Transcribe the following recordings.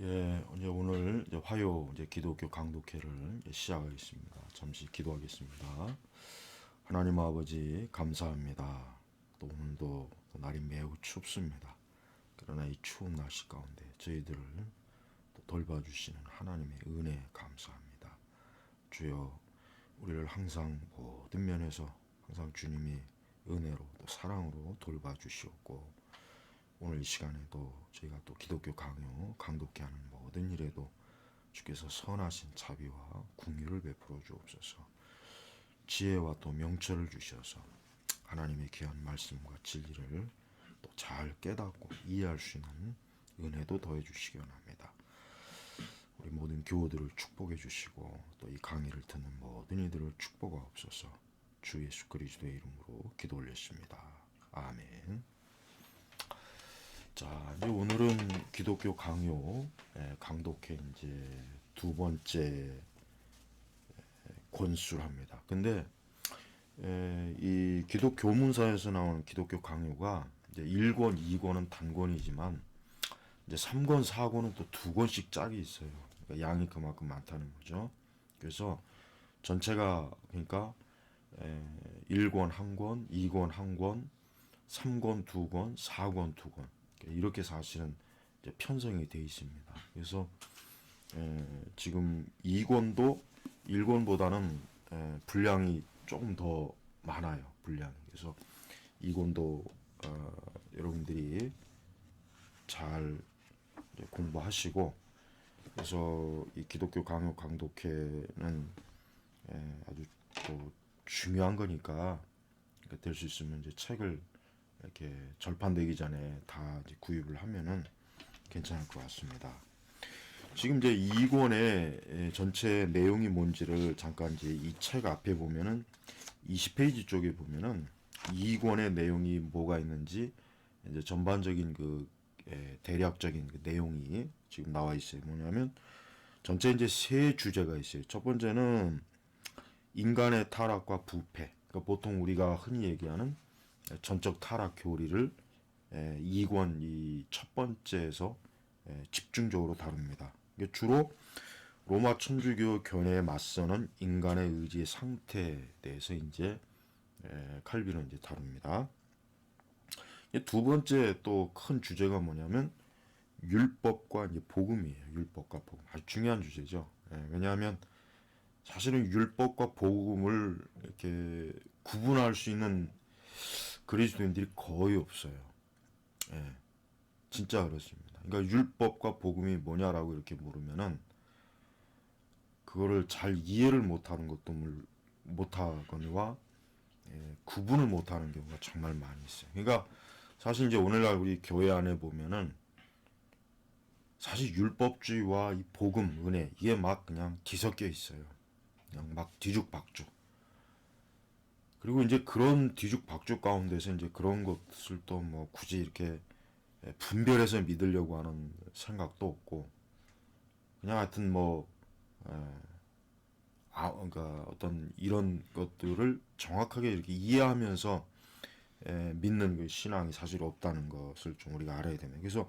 이제 오늘 이제 화요 이제 기독교 강독회를 이제 시작하겠습니다. 잠시 기도하겠습니다. 하나님 아버지 감사합니다. 또 오늘도 또 날이 매우 춥습니다. 그러나 이 추운 날씨 가운데 저희들을 또 돌봐주시는 하나님의 은혜 감사합니다. 주여 우리를 항상 모든 면에서 항상 주님이 은혜로 또 사랑으로 돌봐주시옵고 오늘 이 시간에도 저희가 또 기독교 강독케 하는 모든 일에도 주께서 선하신 자비와 긍휼을 베풀어 주옵소서. 지혜와 또 명철을 주셔서 하나님의 귀한 말씀과 진리를 또 잘 깨닫고 이해할 수 있는 은혜도 더해 주시기 원합니다. 우리 모든 교우들을 축복해 주시고 또 이 강의를 듣는 모든 이들을 축복하옵소서. 주 예수 그리스도의 이름으로 기도 올렸습니다. 아멘. 자, 이제 오늘은 기독교 강독회 이제 두 번째 권수랍니다. 근데 이 기독 교문사에서 나오는 기독교 강요가 이제 1권, 2권은 단권이지만 이제 3권, 4권은 또 2권씩 짝이 있어요. 그러니까 양이 그만큼 많다는 거죠. 그래서 전체가 그러니까 1권 1권, 2권 1권, 3권 2권, 4권 2권 이렇게 사실은 이제 편성이 되어 있습니다. 그래서 지금 2권도 1권보다는 분량이 조금 더 많아요. 분량이. 그래서 2권도 여러분들이 잘 공부하시고 그래서 이 기독교 강독회는 아주 또 중요한 거니까 될 수 있으면 이제 책을 이렇게 절판되기 전에 다 이제 구입을 하면은 괜찮을 것 같습니다. 지금 이제 2권의 전체 내용이 뭔지를 잠깐 이제 이 책 앞에 보면은 20페이지 쪽에 보면은 2권의 내용이 뭐가 있는지 이제 전반적인 그 대략적인 그 내용이 지금 나와 있어요. 뭐냐면 전체 이제 세 주제가 있어요. 첫 번째는 인간의 타락과 부패. 그러니까 보통 우리가 흔히 얘기하는 전적 타락 교리를 2권 이 첫 번째에서 집중적으로 다룹니다. 주로 로마 천주교 견해에 맞서는 인간의 의지의 상태에 대해서 이제 칼빈은 이제 다룹니다. 두 번째 또 큰 주제가 뭐냐면 율법과 이제 복음이에요. 율법과 복음 아주 중요한 주제죠. 왜냐하면 사실은 율법과 복음을 이렇게 구분할 수 있는 그리스도인들이 거의 없어요. 진짜 그렇습니다. 그러니까 율법과 복음이 뭐냐라고 이렇게 물으면은 그거를 잘 이해를 못하는 것도 못하거니와 구분을 못하는 경우가 정말 많이 있어요. 그러니까 사실 이제 오늘날 우리 교회 안에 보면은 사실 율법주의와 이 복음, 은혜 이게 막 그냥 뒤섞여 있어요. 그냥 막 뒤죽박죽. 그리고 이제 그런 뒤죽박죽 가운데서 이제 그런 것을 또 뭐 굳이 이렇게 분별해서 믿으려고 하는 생각도 없고 그냥 하여튼 뭐 그러니까 어떤 이런 것들을 정확하게 이렇게 이해하면서 믿는 그 신앙이 사실 없다는 것을 좀 우리가 알아야 됩니다. 그래서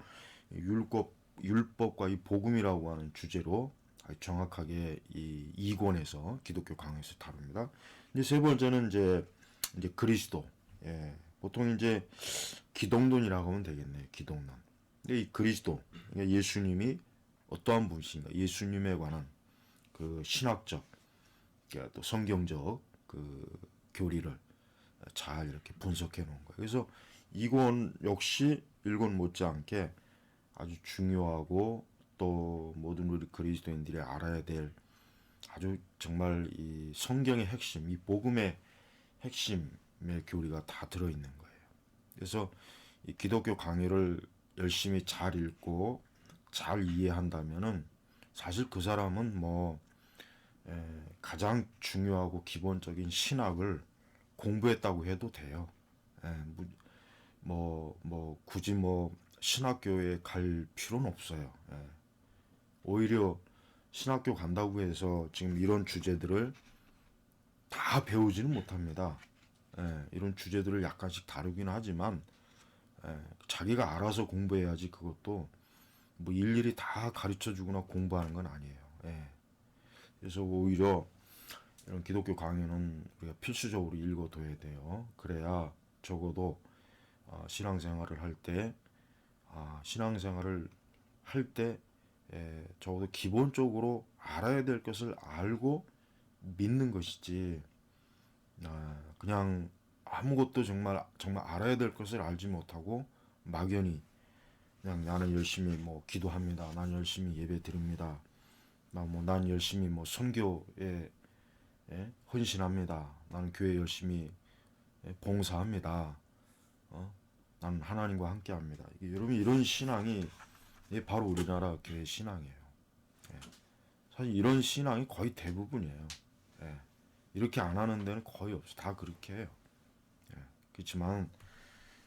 율법과 이 복음이라고 하는 주제로 아주 정확하게 이 2권에서 기독교 강의에서 다룹니다. 이제 세 번째는 이제 그리스도. 보통 이제 기독론이라고 하면 되겠네요. 기독론. 근데 이 그리스도, 그러니까 예수님이 어떠한 분이신가, 예수님에 관한 그 신학적, 그러니까 또 성경적 그 교리를 잘 이렇게 분석해 놓은 거예요. 그래서 이권 역시 1권 못지않게 아주 중요하고 또 모든 우리 그리스도인들이 알아야 될 아주 정말 이 성경의 핵심, 이 복음의 핵심의 교리가 다 들어있는 거예요. 그래서 이 기독교 강의를 열심히 잘 읽고 잘 이해한다면은 사실 그 사람은 뭐 가장 중요하고 기본적인 신학을 공부했다고 해도 돼요. 굳이 뭐 신학교에 갈 필요는 없어요. 오히려 신학교 간다고 해서 지금 이런 주제들을 다 배우지는 못합니다. 이런 주제들을 약간씩 다루긴 하지만 자기가 알아서 공부해야지 그것도 뭐 일일이 다 가르쳐 주거나 공부하는 건 아니에요. 예. 그래서 오히려 이런 기독교 강의는 우리가 필수적으로 읽어둬야 돼요. 그래야 적어도 신앙생활을 할 때, 신앙생활을 할 때 적어도 기본적으로 알아야 될 것을 알고 믿는 것이지, 그냥 아무것도 정말 알아야 될 것을 알지 못하고 막연히 그냥 나는 열심히 뭐 기도합니다. 난 열심히 예배 드립니다. 난 열심히 뭐 선교에 헌신합니다. 나는 교회 열심히 봉사합니다. 나는 하나님과 함께합니다. 여러분 이런 신앙이 바로 우리나라 교회 신앙이에요. 사실 이런 신앙이 거의 대부분이에요. 이렇게 안 하는 데는 거의 없어. 다 그렇게 해요. 그렇지만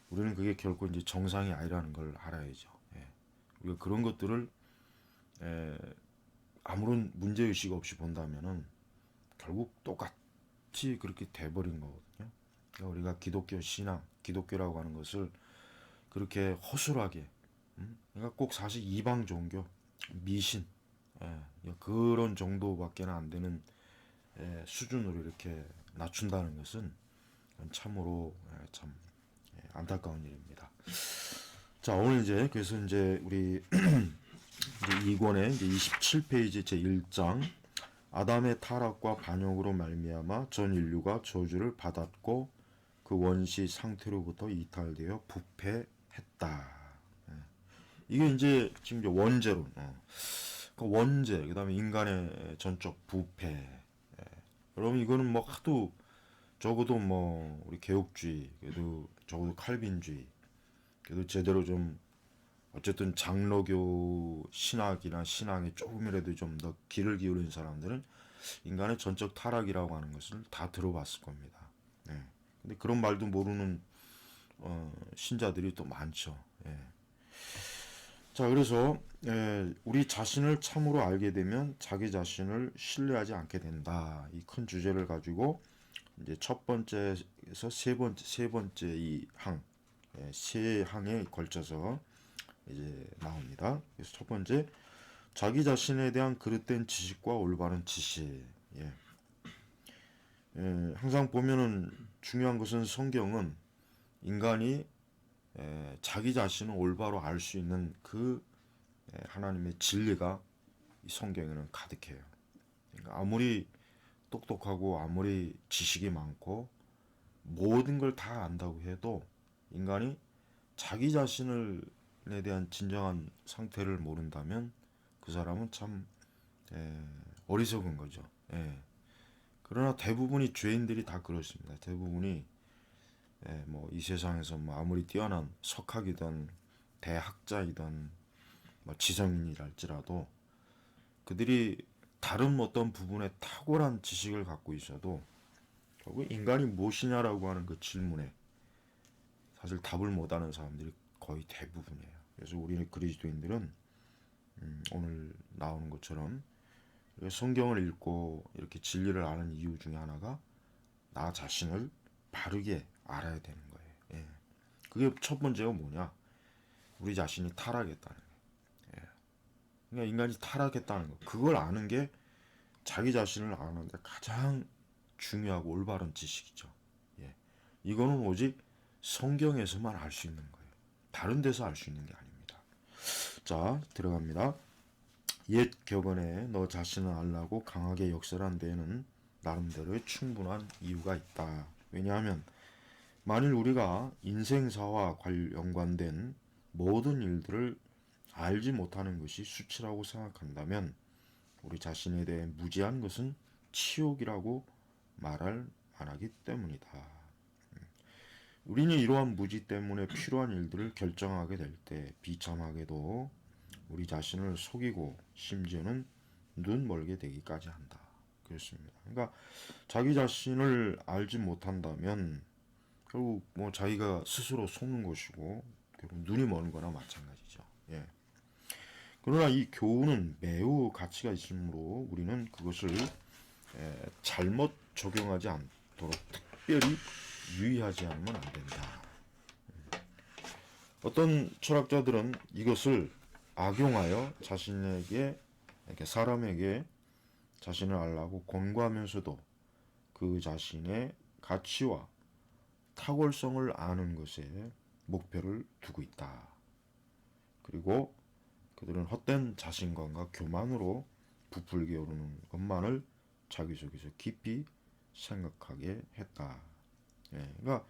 우리는 그게 결코 이제 정상이 아니라는 걸 알아야죠. 우리가 그런 것들을 아무런 문제의식 없이 본다면은 결국 똑같이 그렇게 돼버린 거거든요. 그러니까 우리가 기독교 신앙, 기독교라고 하는 것을 그렇게 허술하게, 그러니까 꼭 사실 이방 종교, 미신, 그런 정도밖에는 안 되는 수준으로 이렇게 낮춘다는 것은 참으로 참 안타까운 일입니다. 자, 오늘 이제 그래서 이제 우리 이제 2권의 이제 27페이지 제 1장 아담의 타락과 반역으로 말미암아 전 인류가 저주를 받았고 그 원시 상태로부터 이탈되어 부패했다. 이게 이제 지금 이제 원죄론, 그 원죄, 그다음에 인간의 전적 부패. 여러분 이거는 뭐 하도 적어도 뭐 우리 개혁주의, 그래도 적어도 칼빈주의, 그래도 제대로 좀 어쨌든 장로교 신학이나 신앙에 조금이라도 좀 더 귀를 기울인 사람들은 인간의 전적 타락이라고 하는 것을 다 들어봤을 겁니다. 근데 그런 말도 모르는 신자들이 또 많죠. 자, 그래서 우리 자신을 참으로 알게 되면 자기 자신을 신뢰하지 않게 된다. 이 큰 주제를 가지고 이제 첫 번째에서 세 번째 이 항, 세 항에 걸쳐서 이제 나옵니다. 그래서 첫 번째, 자기 자신에 대한 그릇된 지식과 올바른 지식. 항상 보면은 중요한 것은 성경은 인간이 자기 자신을 올바로 알 수 있는 그 하나님의 진리가 이 성경에는 가득해요. 그러니까 아무리 똑똑하고 아무리 지식이 많고 모든 걸 다 안다고 해도 인간이 자기 자신을 에 대한 진정한 상태를 모른다면 그 사람은 참 어리석은 거죠. 그러나 대부분이 죄인들이 다 그렇습니다. 대부분이 뭐 이 세상에서 뭐 아무리 뛰어난 석학이든 대학자이든 뭐 지성인이랄지라도 그들이 다른 어떤 부분에 탁월한 지식을 갖고 있어도 결국 인간이 무엇이냐라고 하는 그 질문에 사실 답을 못하는 사람들이 거의 대부분이에요. 그래서 우리 그리스도인들은 오늘 나오는 것처럼 성경을 읽고 이렇게 진리를 아는 이유 중에 하나가 나 자신을 바르게 알아야 되는 거예요. 그게 첫 번째가 뭐냐? 우리 자신이 타락했다는 거예요. 그러니까 인간이 타락했다는 거. 그걸 아는 게 자기 자신을 아는데 가장 중요하고 올바른 지식이죠. 이거는 오직 성경에서만 알 수 있는 거예요. 다른 데서 알 수 있는 게 아닙니다. 자, 들어갑니다. 옛 격언에 너 자신을 알라고 강하게 역설한 데에는 나름대로의 충분한 이유가 있다. 왜냐하면 만일 우리가 인생사와 연관된 모든 일들을 알지 못하는 것이 수치라고 생각한다면 우리 자신에 대해 무지한 것은 치욕이라고 말할 만하기 때문이다. 우리는 이러한 무지 때문에 필요한 일들을 결정하게 될 때 비참하게도 우리 자신을 속이고 심지어는 눈 멀게 되기까지 한다. 그렇습니다. 그러니까 자기 자신을 알지 못한다면 결국 뭐 자기가 스스로 속는 것이고 결국 눈이 먼 거나 마찬가지죠. 그러나 이 교훈은 매우 가치가 있으므로 우리는 그것을 잘못 적용하지 않도록 특별히 유의하지 않으면 안 된다. 어떤 철학자들은 이것을 악용하여 자신에게 이렇게 사람에게 자신을 알라고 권고하면서도 그 자신의 가치와 탁월성을 아는 것에 목표를 두고 있다. 그리고 그들은 헛된 자신감과 교만으로 부풀게 오르는 것만을 자기 속에서 깊이 생각하게 했다. 예, 그러니까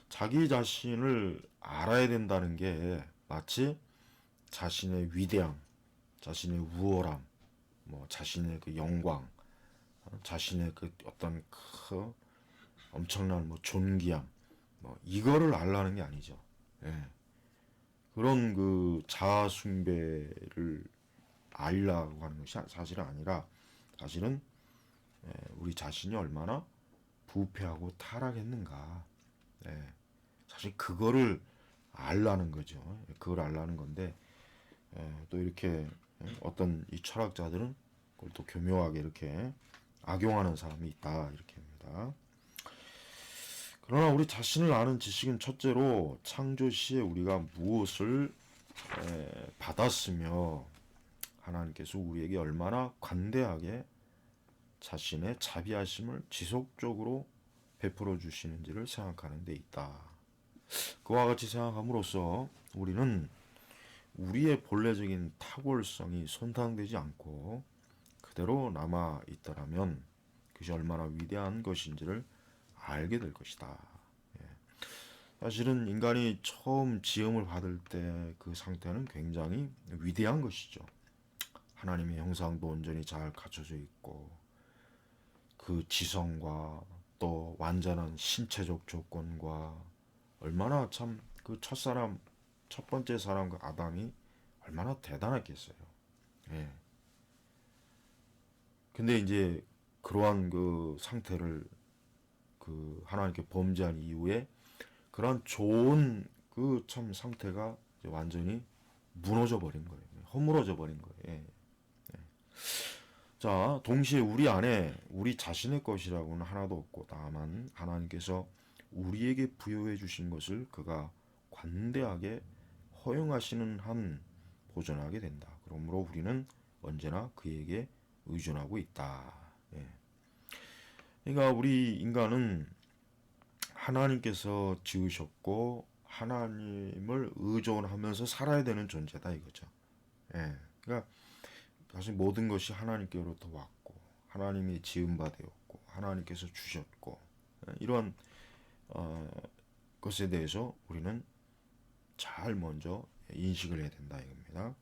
자기 자신을 알아야 된다는 게 마치 자신의 위대함, 자신의 우월함, 뭐 자신의 그 영광, 자신의 그 어떤 그 엄청난 뭐 존귀함, 뭐 이거를 알라는 게 아니죠. 예. 그런 그 자아 숭배를 알라고 하는 것이 사실은 아니라 사실은 우리 자신이 얼마나 부패하고 타락했는가. 예. 사실 그거를 알라는 거죠. 그걸 알라는 건데 또 이렇게 어떤 이 철학자들은 그걸 또 교묘하게 이렇게 악용하는 사람이 있다 이렇게 합니다. 그러나 우리 자신을 아는 지식은 첫째로 창조 시에 우리가 무엇을 받았으며 하나님께서 우리에게 얼마나 관대하게 자신의 자비하심을 지속적으로 베풀어 주시는지를 생각하는 데 있다. 그와 같이 생각함으로써 우리는 우리의 본래적인 탁월성이 손상되지 않고 그대로 남아 있더라면 그것이 얼마나 위대한 것인지를 알게 될 것이다. 사실은 인간이 처음 지음을 받을 때 그 상태는 굉장히 위대한 것이죠. 하나님의 형상도 온전히 잘 갖춰져 있고 그 지성과 또 완전한 신체적 조건과 얼마나 참 그 첫사람 첫 번째 사람 그 아담이 얼마나 대단했겠어요. 예. 근데 이제 그러한 그 상태를 그 하나님께 범죄한 이후에 그런 좋은 그 참 상태가 완전히 무너져 버린 거예요. 허물어져 버린 거예요. 예. 자, 동시에 우리 안에 우리 자신의 것이라고는 하나도 없고 다만 하나님께서 우리에게 부여해 주신 것을 그가 관대하게 허용하시는 한 보존하게 된다. 그러므로 우리는 언제나 그에게 의존하고 있다. 예. 그러니까 우리 인간은 하나님께서 지으셨고 하나님을 의존하면서 살아야 되는 존재다 이거죠. 예. 그러니까 사실 모든 것이 하나님께로부터 왔고 하나님이 지은 바 되었고 하나님께서 주셨고 이러한 것에 대해서 우리는 잘 먼저 인식을 해야 된다 이겁니다.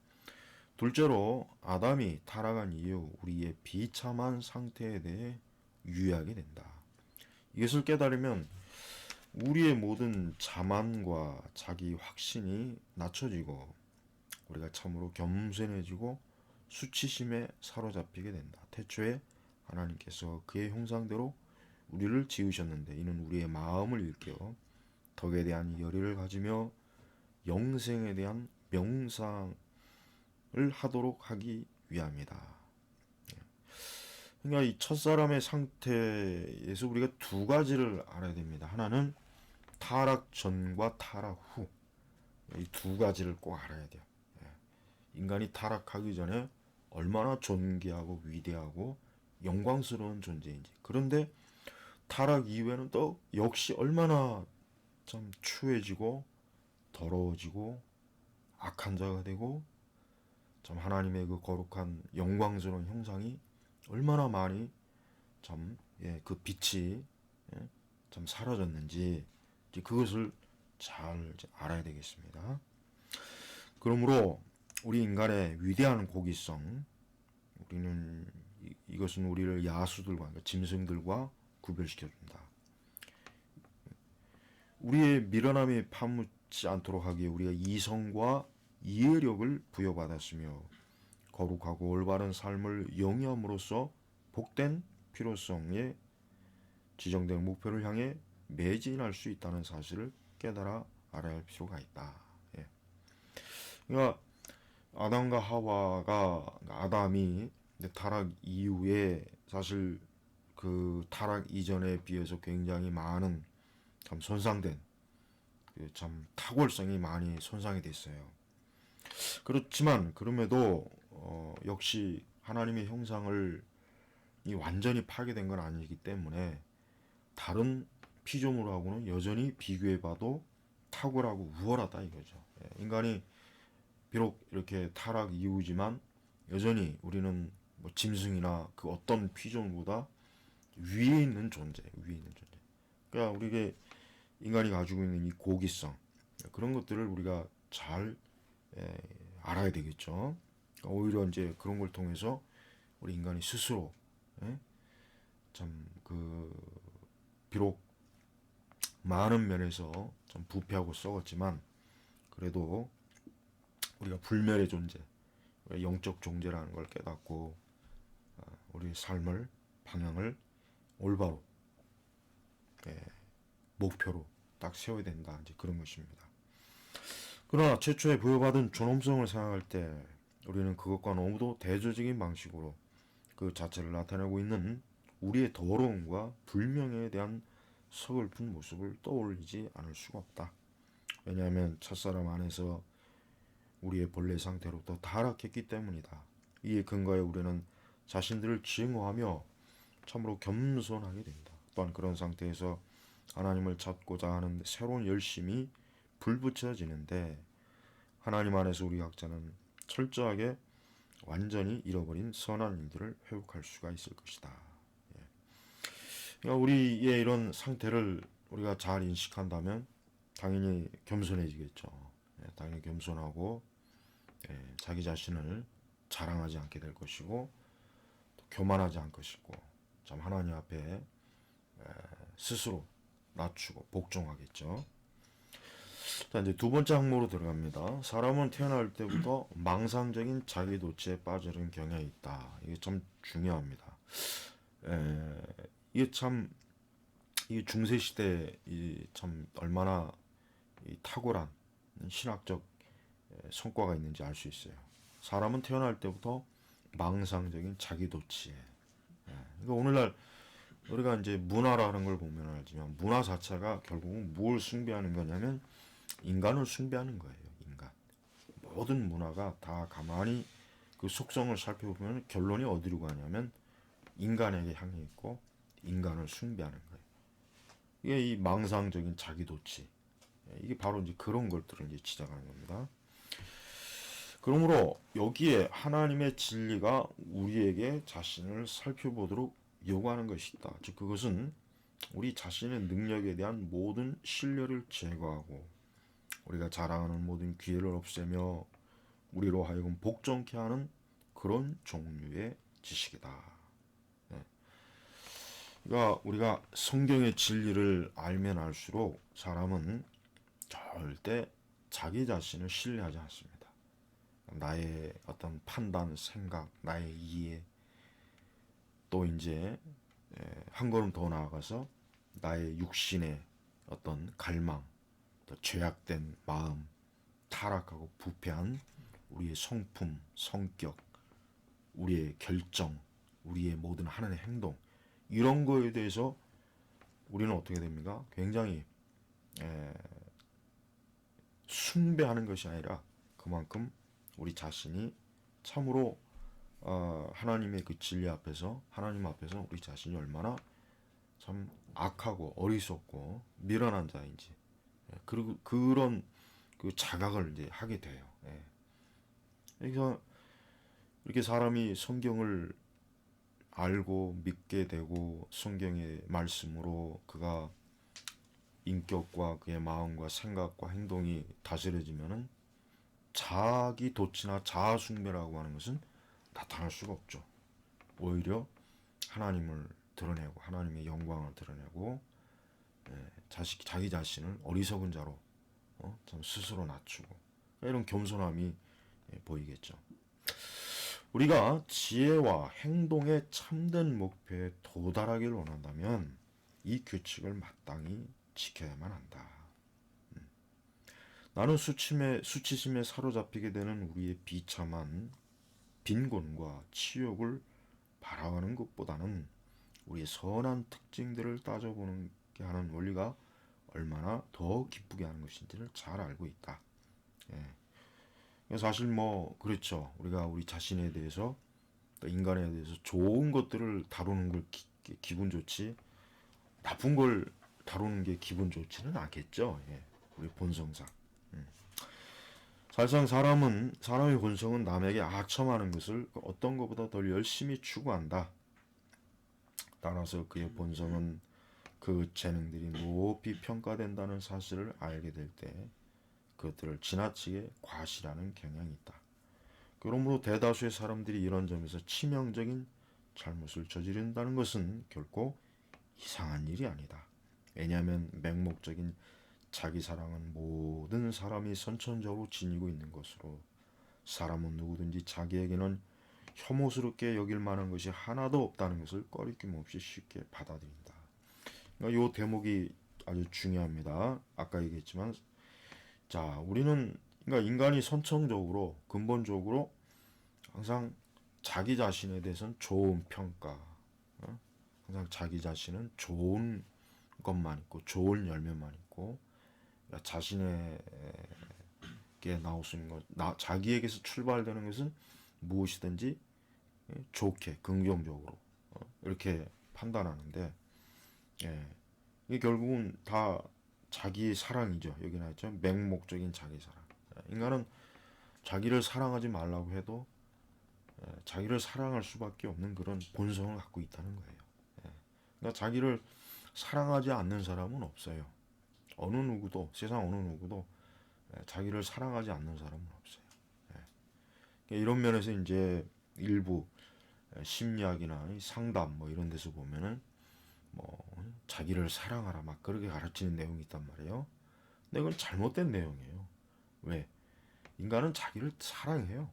둘째로 아담이 타락한 이후 우리의 비참한 상태에 대해 유의하게 된다. 이것을 깨달으면 우리의 모든 자만과 자기 확신이 낮춰지고 우리가 참으로 겸손해지고 수치심에 사로잡히게 된다. 태초에 하나님께서 그의 형상대로 우리를 지으셨는데 이는 우리의 마음을 일깨워 덕에 대한 열의를 가지며 영생에 대한 명상을 하도록 하기 위함이다. 그러니까 이 첫사람의 상태에서 우리가 두 가지를 알아야 됩니다. 하나는 타락 전과 타락 후. 이 두 가지를 꼭 알아야 돼요. 인간이 타락하기 전에 얼마나 존귀하고 위대하고 영광스러운 존재인지. 그런데 타락 이후에는 또 역시 얼마나 참 추해지고 더러워지고 악한 자가 되고 참 하나님의 그 거룩한 영광스러운 형상이 얼마나 많이 참 그 빛이 참 사라졌는지 그것을 잘 알아야 되겠습니다. 그러므로 우리 인간의 위대한 고기성, 우리는 이것은 우리를 야수들과 그러니까 짐승들과 구별시켜준다. 우리의 미련함이 파묻지 않도록 하기에 우리가 이성과 이해력을 부여받았으며 거룩하고 올바른 삶을 영위함으로써 복된 필요성에 지정된 목표를 향해 매진할 수 있다는 사실을 깨달아 알아야 할 필요가 있다. 예. 그러니까 아담과 하와가 아담이 타락 이후에 사실 그 타락 이전에 비해서 굉장히 많은 참 손상된 그 참 탁월성이 많이 손상이 됐어요. 그렇지만 그럼에도 역시 하나님의 형상을 이 완전히 파괴된 건 아니기 때문에 다른 피조물하고는 여전히 비교해봐도 탁월하고 우월하다 이거죠. 예, 인간이 비록 이렇게 타락 이후지만 여전히 우리는 뭐 짐승이나 그 어떤 피조물보다 위에 있는 존재, 위에 있는 존재. 그러니까 우리가 인간이 가지고 있는 이 고기성 그런 것들을 우리가 잘 알아야 되겠죠. 오히려 이제 그런 걸 통해서 우리 인간이 스스로 참그 비록 많은 면에서 좀 부패하고 썩었지만 그래도 우리가 불멸의 존재, 영적 존재라는 걸 깨닫고 우리 삶을 방향을 올바로 목표로 딱 세워야 된다. 이제 그런 것입니다. 그러나 최초에 부여받은 존엄성을 생각할 때 우리는 그것과 너무도 대조적인 방식으로 그 자체를 나타내고 있는 우리의 더러움과 불명예에 대한 서글픈 모습을 떠올리지 않을 수가 없다. 왜냐하면 첫사람 안에서 우리의 본래 상태로부터 타락했기 때문이다. 이에 근거해 우리는 자신들을 증오하며 참으로 겸손하게 된다. 또한 그런 상태에서 하나님을 찾고자 하는 새로운 열심이 불붙여지는데 하나님 안에서 우리 각자는 철저하게 완전히 잃어버린 선한 일들을 회복할 수가 있을 것이다. 그러니까 우리의 이런 상태를 우리가 잘 인식한다면 당연히 겸손해지겠죠. 당연히 겸손하고 자기 자신을 자랑하지 않게 될 것이고 또 교만하지 않을 것이고 참 하나님 앞에 스스로 낮추고 복종하겠죠. 자, 이제 두 번째 항목으로 들어갑니다. 사람은 태어날 때부터 망상적인 자기 도취에 빠지는 경향이 있다. 이게 참 중요합니다. 이게 참 이 중세 시대 이참 얼마나 이 탁월한 신학적 성과가 있는지 알 수 있어요. 사람은 태어날 때부터 망상적인 자기 도취에. 그러니까 오늘날 우리가 이제 문화라는 걸 보면 알지만 문화 자체가 결국은 뭘 숭배하는 거냐면 인간을 숭배하는 거예요. 인간. 모든 문화가 다 가만히 그 속성을 살펴보면 결론이 어디로 가냐면 인간에게 향해 있고 인간을 숭배하는 거예요. 이게 이 망상적인 자기 도취. 이게 바로 이제 그런 것들을 이제 지적하는 겁니다. 그러므로 여기에 하나님의 진리가 우리에게 자신을 살펴보도록 요구하는 것이 있다. 즉 그것은 우리 자신의 능력에 대한 모든 신뢰를 제거하고 우리가 자랑하는 모든 기회를 없애며 우리로 하여금 복종케 하는 그런 종류의 지식이다. 그러니까 우리가 성경의 진리를 알면 알수록 사람은 절대 자기 자신을 신뢰하지 않습니다. 나의 어떤 판단, 생각, 나의 이해, 또 이제 한 걸음 더 나아가서 나의 육신의 어떤 갈망, 또 죄악된 마음, 타락하고 부패한 우리의 성품, 성격, 우리의 결정, 우리의 모든 하는 행동 이런 거에 대해서 우리는 어떻게 됩니까? 굉장히 숭배하는 것이 아니라 그만큼 우리 자신이 참으로 하나님의 그 진리 앞에서 하나님 앞에서 우리 자신이 얼마나 참 악하고 어리석고 미련한 자인지 그리고 그런 그 자각을 이제 하게 돼요. 그래서 이렇게 사람이 성경을 알고 믿게 되고 성경의 말씀으로 그가 인격과 그의 마음과 생각과 행동이 다스려지면은 자기 도취나 자아 숭배라고 하는 것은 나타날 수가 없죠. 오히려 하나님을 드러내고 하나님의 영광을 드러내고 자기 자신을 어리석은 자로 참 스스로 낮추고 이런 겸손함이 보이겠죠. 우리가 지혜와 행동의 참된 목표에 도달하기를 원한다면 이 규칙을 마땅히 지켜야만 한다. 나는 수치심에 사로잡히게 되는 우리의 비참한 빈곤과 치욕을 바라보는 것보다는 우리의 선한 특징들을 따져보는 게 하는 원리가 얼마나 더 기쁘게 하는 것인지를 잘 알고 있다. 사실 뭐 그렇죠. 우리가 우리 자신에 대해서 또 인간에 대해서 좋은 것들을 다루는 걸 기분 좋지 나쁜 걸 다루는 게 기분 좋지는 않겠죠. 예. 우리 본성상. 사실상 사람의 본성은 남에게 아첨하는 것을 어떤 것보다 더 열심히 추구한다. 따라서 그의 본성은 그 재능들이 높이 평가된다는 사실을 알게 될 때 그것들을 지나치게 과시하는 경향이 있다. 그러므로 대다수의 사람들이 이런 점에서 치명적인 잘못을 저지른다는 것은 결코 이상한 일이 아니다. 왜냐하면 맹목적인 자기 사랑은 모든 사람이 선천적으로 지니고 있는 것으로 사람은 누구든지 자기에게는 혐오스럽게 여길 만한 것이 하나도 없다는 것을 꺼리낌 없이 쉽게 받아들인다. 그러니까 이 대목이 아주 중요합니다. 아까 얘기했지만 자 우리는 그러니까 인간이 선천적으로 근본적으로 항상 자기 자신에 대해서는 좋은 평가, 항상 자기 자신은 좋은 것만 있고 좋은 열매만 있고 그러니까 자신에게 나올 수 있는 것, 자기에게서 출발되는 것은 무엇이든지 좋게 긍정적으로 이렇게 판단하는데 예, 이게 결국은 다 자기 사랑이죠. 여기 나있죠. 맹목적인 자기 사랑. 인간은 자기를 사랑하지 말라고 해도 자기를 사랑할 수밖에 없는 그런 본성을 갖고 있다는 거예요. 그러니까 자기를 사랑하지 않는 사람은 없어요. 어느 누구도 세상 어느 누구도 자기를 사랑하지 않는 사람은 없어요. 그러니까 이런 면에서 이제 일부 심리학이나 상담 뭐 이런 데서 보면은 뭐 자기를 사랑하라 막 그렇게 가르치는 내용이 있단 말이에요. 근데 그건 잘못된 내용이에요. 왜? 인간은 자기를 사랑해요.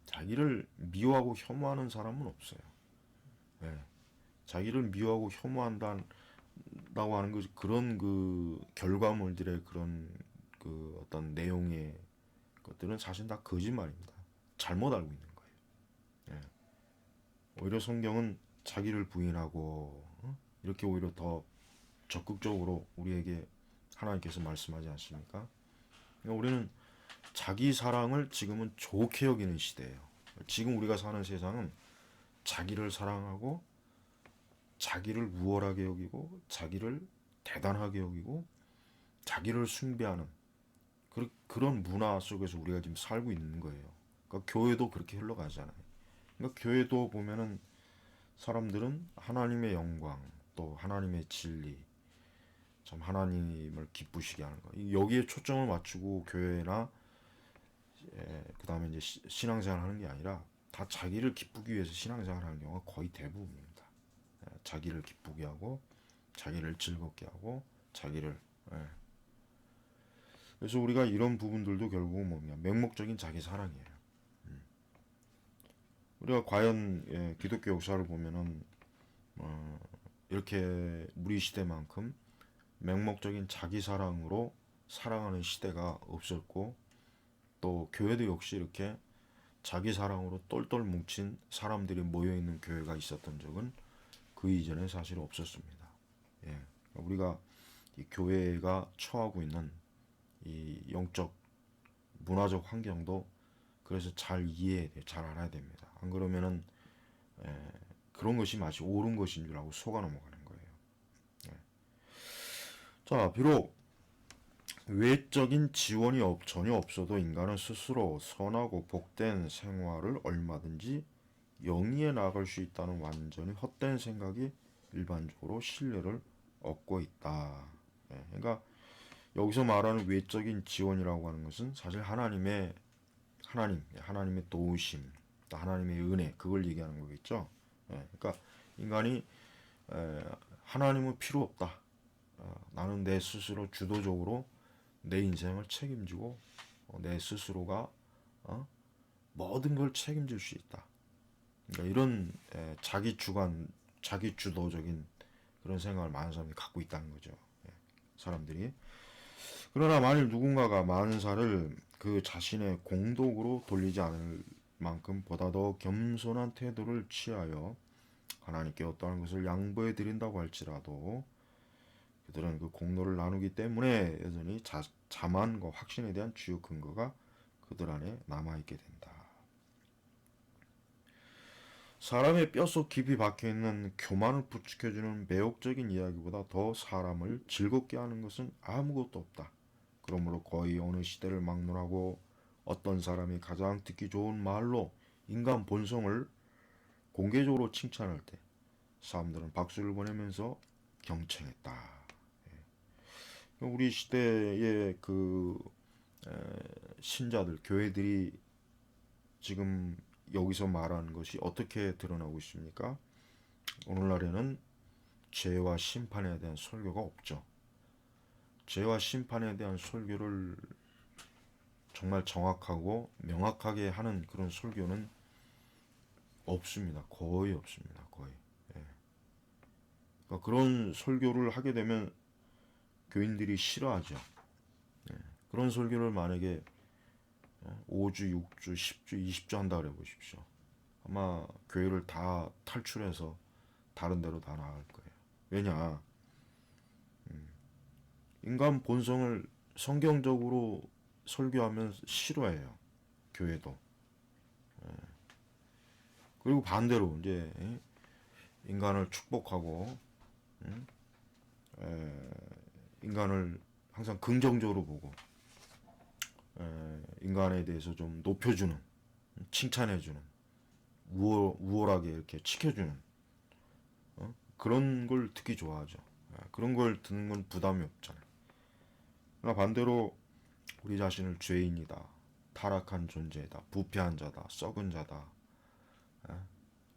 자기를 미워하고 혐오하는 사람은 없어요. 예. 자기를 미워하고 혐오한다고 하는 것 그런 그 결과물들의 그런 그 어떤 내용의 것들은 사실 다 거짓말입니다. 잘못 알고 있는 거예요. 예. 오히려 성경은 자기를 부인하고 이렇게 오히려 더 적극적으로 우리에게 하나님께서 말씀하지 않습니까? 그러니까 우리는 자기 사랑을 지금은 좋게 여기는 시대예요. 지금 우리가 사는 세상은 자기를 사랑하고 자기를 우월하게 여기고 자기를 대단하게 여기고 자기를 숭배하는 그런 문화 속에서 우리가 지금 살고 있는 거예요. 그러니까 교회도 그렇게 흘러가잖아요. 그러니까 교회도 보면은 사람들은 하나님의 영광 또 하나님의 진리 참 하나님을 기쁘시게 하는 거 여기에 초점을 맞추고 교회나 그 다음에 이제 신앙생활 하는 게 아니라 다 자기를 기쁘기 위해서 신앙생활 하는 경우가 거의 대부분입니다. 자기를 기쁘게 하고 자기를 즐겁게 하고 자기를 예. 그래서 우리가 이런 부분들도 결국은 뭐냐 맹목적인 자기 사랑이에요. 우리가 과연 기독교 역사를 보면은 이렇게 우리 시대만큼 맹목적인 자기 사랑으로 사랑하는 시대가 없었고 또 교회도 역시 이렇게 자기 사랑으로 똘똘 뭉친 사람들이 모여 있는 교회가 있었던 적은 그 이전에 사실 없었습니다. 예. 우리가 이 교회가 처하고 있는 이 영적 문화적 환경도 그래서 잘 이해해야 돼, 잘 알아야 됩니다. 안 그러면은 그런 것이 마치 옳은 것인 줄 알고 속아 넘어가는 거예요. 예. 자, 비록 외적인 지원이 전혀 없어도 인간은 스스로 선하고 복된 생활을 얼마든지 영위해 나갈 수 있다는 완전히 헛된 생각이 일반적으로 신뢰를 얻고 있다. 예, 그러니까 여기서 말하는 외적인 지원이라고 하는 것은 사실 하나님의 도우심, 하나님의 은혜 그걸 얘기하는 거겠죠. 예, 그러니까 인간이 하나님은 필요 없다. 나는 내 스스로 주도적으로 내 인생을 책임지고 내 스스로가 모든 걸 책임질 수 있다. 그러니까 이런 자기 주관, 자기 주도적인 그런 생각을 많은 사람들이 갖고 있다는 거죠. 사람들이. 그러나 만일 누군가가 만사를 그 자신의 공덕으로 돌리지 않을 만큼 보다 더 겸손한 태도를 취하여 하나님께 어떠한 것을 양보해 드린다고 할지라도 그들은 그 공로를 나누기 때문에 여전히 자만과 확신에 대한 주요 근거가 그들 안에 남아있게 된다. 사람의 뼛속 깊이 박혀있는 교만을 부추겨주는 매혹적인 이야기보다 더 사람을 즐겁게 하는 것은 아무것도 없다. 그러므로 거의 어느 시대를 막론하고 어떤 사람이 가장 듣기 좋은 말로 인간 본성을 공개적으로 칭찬할 때 사람들은 박수를 보내면서 경청했다. 우리 시대의 그 신자들, 교회들이 지금 여기서 말하는 것이 어떻게 드러나고 있습니까? 오늘날에는 죄와 심판에 대한 설교가 없죠. 죄와 심판에 대한 설교를 정말 정확하고 명확하게 하는 그런 설교는 없습니다. 거의 없습니다. 거의. 예. 그러니까 그런 설교를 하게 되면 교인들이 싫어하죠. 예. 그런 설교를 만약에 5주, 6주, 10주, 20주 한다 그래 보십시오. 아마 교회를 다 탈출해서 다른 데로 다 나갈 거예요. 왜냐? 인간 본성을 성경적으로 설교하면 싫어해요. 교회도. 그리고 반대로 이제 인간을 축복하고 인간을 항상 긍정적으로 보고 인간에 대해서 좀 높여주는, 칭찬해주는, 우월하게 이렇게 지켜주는 그런 걸 듣기 좋아하죠. 그런 걸 듣는 건 부담이 없잖아요. 그러나 반대로 우리 자신을 죄인이다, 타락한 존재다, 부패한 자다, 썩은 자다,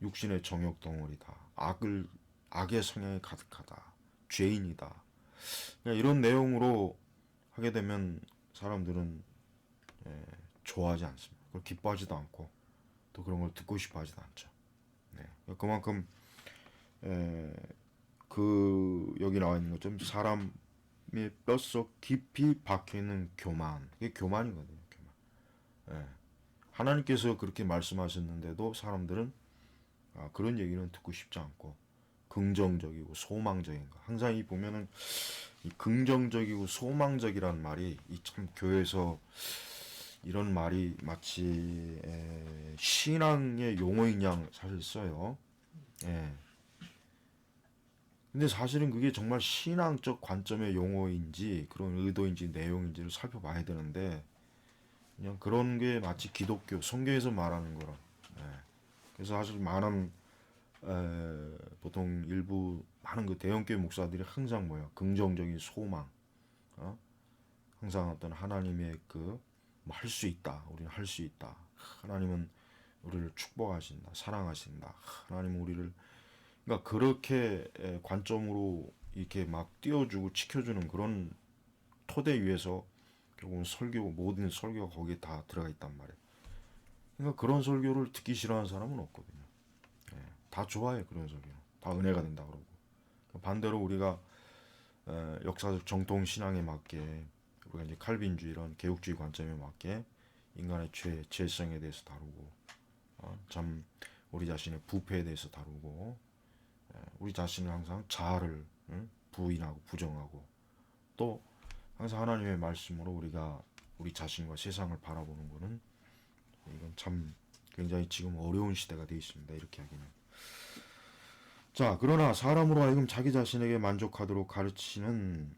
육신의 정욕 덩어리다, 악의 성향이 가득하다, 죄인이다. 이런 내용으로 하게 되면 사람들은 좋아하지 않습니다. 그걸 기뻐하지도 않고 또 그런 걸 듣고 싶어 하지도 않죠. 네. 그만큼 그 여기 나와 있는 것처럼 사람의 뼛속 깊이 박혀 있는 교만, 그게 교만이거든요. 교만. 예. 하나님께서 그렇게 말씀하셨는데도 사람들은 그런 얘기는 듣고 싶지 않고 긍정적이고 소망적인 거. 항상 이 보면은 이 긍정적이고 소망적이란 말이 이 참 교회에서 이런 말이 마치 신앙의 용어인 양 사실 써요. 예. 근데 사실은 그게 정말 신앙적 관점의 용어인지 그런 의도인지 내용인지를 살펴봐야 되는데 그냥 그런 게 마치 기독교 성경에서 말하는 거라. 예. 그래서 사실 많은 보통 일부 많은 그 대형교회 목사들이 항상 뭐야 긍정적인 소망, 어? 항상 어떤 하나님의 그 뭐 할 수 있다, 우리는 할 수 있다, 하나님은 우리를 축복하신다, 사랑하신다, 하나님은 우리를 그러니까 그렇게 관점으로 이렇게 막 띄워주고 지켜주는 그런 토대 위에서 결국은 설교 모든 설교가 거기에 다 들어가 있단 말이에요. 그러니까 그런 설교를 듣기 싫어하는 사람은 없거든요. 예, 다 좋아해 그런 설교. 다 은혜가 된다 그러고. 반대로 우리가 역사적 정통 신앙에 맞게 우리가 이제 칼빈주의 이런 개혁주의 관점에 맞게 인간의 죄성에 대해서 다루고 참 우리 자신의 부패에 대해서 다루고 우리 자신을 항상 자아를 부인하고 부정하고 또 항상 하나님의 말씀으로 우리가 우리 자신과 세상을 바라보는 것은 이건 참 굉장히 지금 어려운 시대가 되어 있습니다. 이렇게 하기는. 자, 그러나 사람으로 하여금 자기 자신에게 만족하도록 가르치는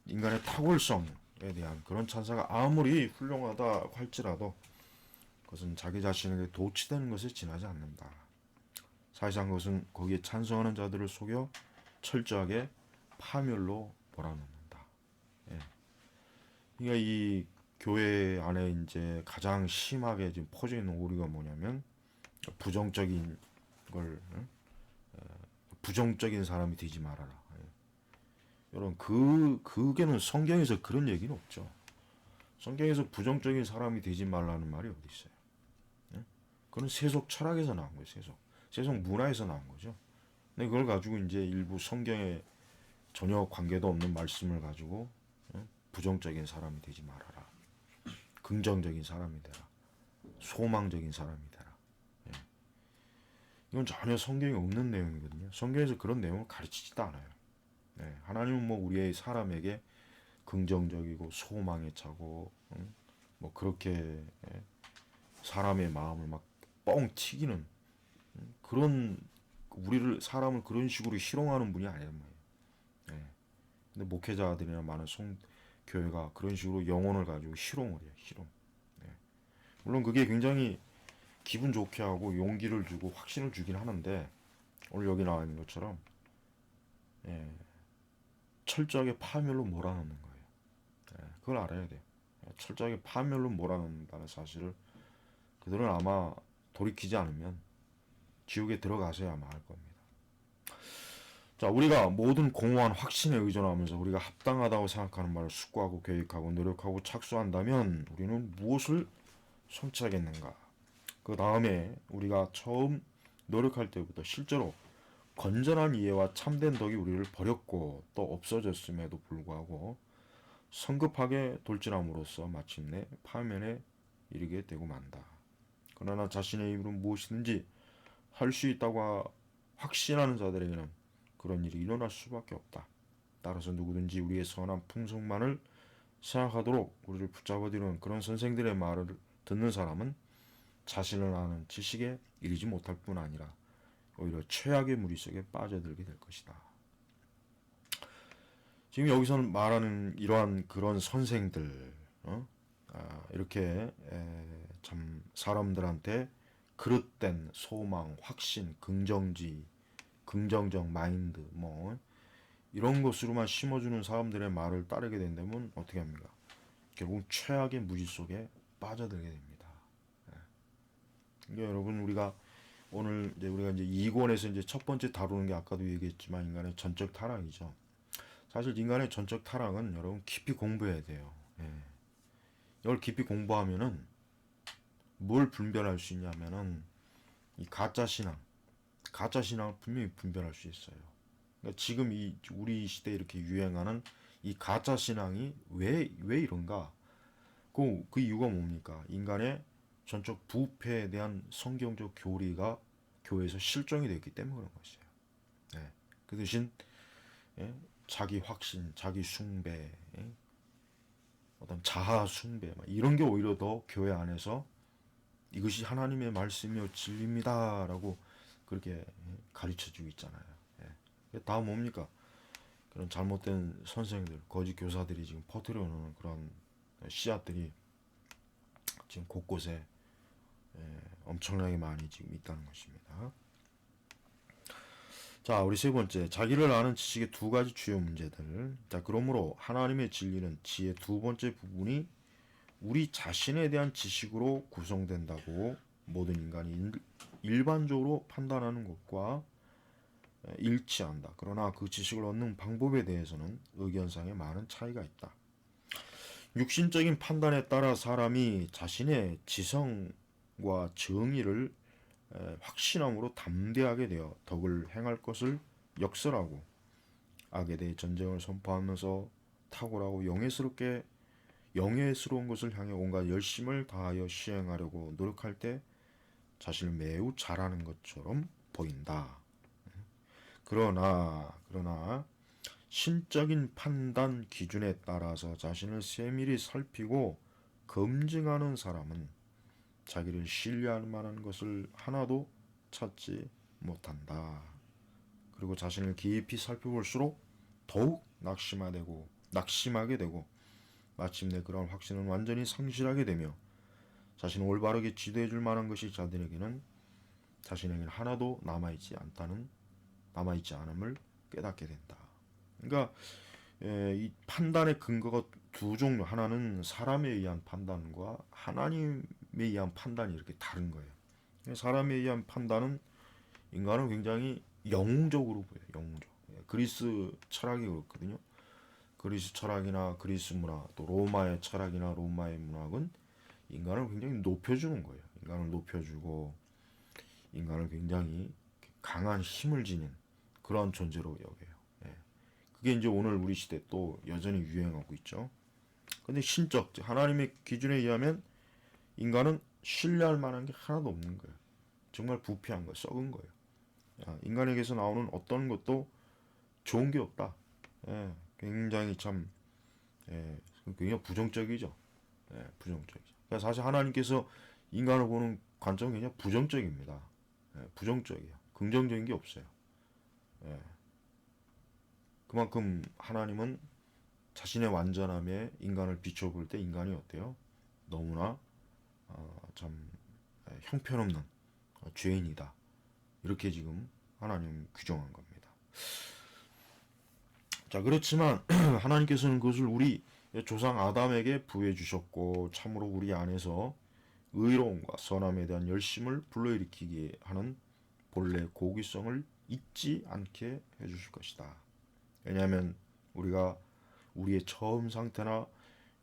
인간의 탁월성에 대한 그런 찬사가 아무리 훌륭하다 할지라도 그것은 자기 자신에게 도취되는 것에 지나지 않는다. 사실상 그것은 거기에 찬성하는 자들을 속여 철저하게 파멸로 몰아넣는다. 예. 그러니까 이 교회 안에 이제 가장 심하게 지금 퍼져 있는 오류가 뭐냐면 부정적인 걸 부정적인 사람이 되지 말아라. 여러분 그게는 성경에서 그런 얘기는 없죠. 성경에서 부정적인 사람이 되지 말라는 말이 어디 있어요? 예? 그건 세속 철학에서 나온 거예요. 세속 문화에서 나온 거죠. 근데 그걸 가지고 이제 일부 성경에 전혀 관계도 없는 말씀을 가지고 부정적인 사람이 되지 말아라. 긍정적인 사람이 되라. 소망적인 사람이 되라. 예. 이건 전혀 성경에 없는 내용이거든요. 성경에서 그런 내용을 가르치지도 않아요. 네. 하나님은 뭐 우리의 사람에게 긍정적이고 소망에 차고 뭐 그렇게 사람의 마음을 막 뻥 튀기는 그런 우리를 사람을 그런 식으로 희롱하는 분이 아니란 말이에요. 예. 근데 목회자들이나 많은 교회가 그런 식으로 영혼을 가지고 희롱을 해요. 희롱. 예. 물론 그게 굉장히 기분 좋게 하고 용기를 주고 확신을 주긴 하는데 오늘 여기 나와 있는 것처럼 예, 철저하게 파멸로 몰아넣는 거예요. 예, 그걸 알아야 돼요. 예, 철저하게 파멸로 몰아넣는다는 사실을 그들은 아마 돌이키지 않으면 지옥에 들어가서야 아마 알 겁니다. 자, 우리가 모든 공허한 확신에 의존하면서 우리가 합당하다고 생각하는 말을 숙고하고 계획하고 노력하고 착수한다면 우리는 무엇을 성취하겠는가? 그 다음에 우리가 처음 노력할 때부터 실제로 건전한 이해와 참된 덕이 우리를 버렸고 또 없어졌음에도 불구하고 성급하게 돌진함으로써 마침내 파면에 이르게 되고 만다. 그러나 자신의 힘으로 무엇이든지 할 수 있다고 확신하는 자들에게는 그런 일이 일어날 수밖에 없다. 따라서 누구든지 우리의 선한 풍속만을 생각하도록 우리를 붙잡아두는 그런 선생들의 말을 듣는 사람은 자신을 아는 지식에 이르지 못할 뿐 아니라 오히려 최악의 무리 속에 빠져들게 될 것이다. 지금 여기서는 말하는 이러한 그런 선생들, 이렇게 참 사람들한테 그릇된 소망, 확신, 긍정지, 긍정적 마인드, 뭐 이런 것으로만 심어주는 사람들의 말을 따르게 된다면 어떻게 합니까? 결국 최악의 무지 속에 빠져들게 됩니다. 그러니까 여러분 우리가 오늘 이제 우리가 이제 2권에서 이제 첫 번째 다루는 게 아까도 얘기했지만 인간의 전적 타락이죠. 사실 인간의 전적 타락은 여러분 깊이 공부해야 돼요. 예. 이걸 깊이 공부하면은 뭘 분별할 수 있냐면은 이 가짜 신앙을 분명히 분별할 수 있어요. 그러니까 지금 이 우리 시대에 이렇게 유행하는 이 가짜 신앙이 왜 이런가? 그 이유가 뭡니까? 인간의 전적 부패에 대한 성경적 교리가 교회에서 실종이 됐기 때문에 그런 것이에요. 예. 그 대신 예? 자기 확신, 자기 숭배, 예? 어떤 자아 숭배 이런 게 오히려 더 교회 안에서 이것이 하나님의 말씀이요 진리입니다라고 그렇게 가르쳐주고 있잖아요. 예. 다음 뭡니까? 그런 잘못된 선생들, 거짓 교사들이 지금 퍼뜨려 놓는 그런 씨앗들이 지금 곳곳에 엄청나게 많이 지금 있다는 것입니다. 자, 우리 세 번째, 자기를 아는 지식의 두 가지 주요 문제들. 자, 그러므로 하나님의 진리는 지의 두 번째 부분이 우리 자신에 대한 지식으로 구성된다고 모든 인간이 일반적으로 판단하는 것과 일치한다. 그러나 그 지식을 얻는 방법에 대해서는 의견상에 많은 차이가 있다. 육신적인 판단에 따라 사람이 자신의 지성과 정의를 확신함으로 담대하게 되어 덕을 행할 것을 역설하고 악에 대해 전쟁을 선포하면서 탁월하고 영예스러운 것을 향해 온갖 열심을 다하여 시행하려고 노력할 때 자신을 매우 잘하는 것처럼 보인다. 그러나 신적인 판단 기준에 따라서 자신을 세밀히 살피고 검증하는 사람은 자기를 신뢰할 만한 것을 하나도 찾지 못한다. 그리고 자신을 깊이 살펴볼수록 더욱 낙심하게 되고 마침내 그런 확신은 완전히 상실하게 되며 자신을 올바르게 지도해 줄 만한 것이 자신에게는 하나도 남아있지 않음을 깨닫게 된다. 그러니까 이 판단의 근거가 두 종류, 하나는 사람에 의한 판단과 하나님에 의한 판단이 이렇게 다른 거예요. 사람에 의한 판단은 인간은 굉장히 영웅적으로 보여요. 영웅적. 그리스 철학이 그렇거든요. 그리스 철학이나 그리스 문화, 또 로마의 철학이나 로마의 문학은 인간을 굉장히 높여주는 거예요. 인간을 높여주고 인간을 굉장히 강한 힘을 지닌 그런 존재로 여겨요. 예. 그게 이제 오늘 우리 시대 또 여전히 유행하고 있죠. 근데 신적, 하나님의 기준에 의하면 인간은 신뢰할 만한 게 하나도 없는 거예요. 정말 부패한 거, 썩은 거예요. 인간에게서 나오는 어떤 것도 좋은 게 없다. 예. 굉장히 참, 굉장히 부정적이죠. 부정적이죠. 그러니까 사실 하나님께서 인간을 보는 관점은 그냥 부정적입니다. 부정적이에요. 긍정적인 게 없어요. 예, 그만큼 하나님은 자신의 완전함에 인간을 비춰볼 때 인간이 어때요? 너무나 참 형편없는 죄인이다. 이렇게 지금 하나님 규정한 겁니다. 자, 그렇지만 하나님께서는 그것을 우리 조상 아담에게 부여해 주셨고 참으로 우리 안에서 의로움과 선함에 대한 열심을 불러일으키게 하는 본래 고귀성을 잊지 않게 해주실 것이다. 왜냐하면 우리가 우리의 처음 상태나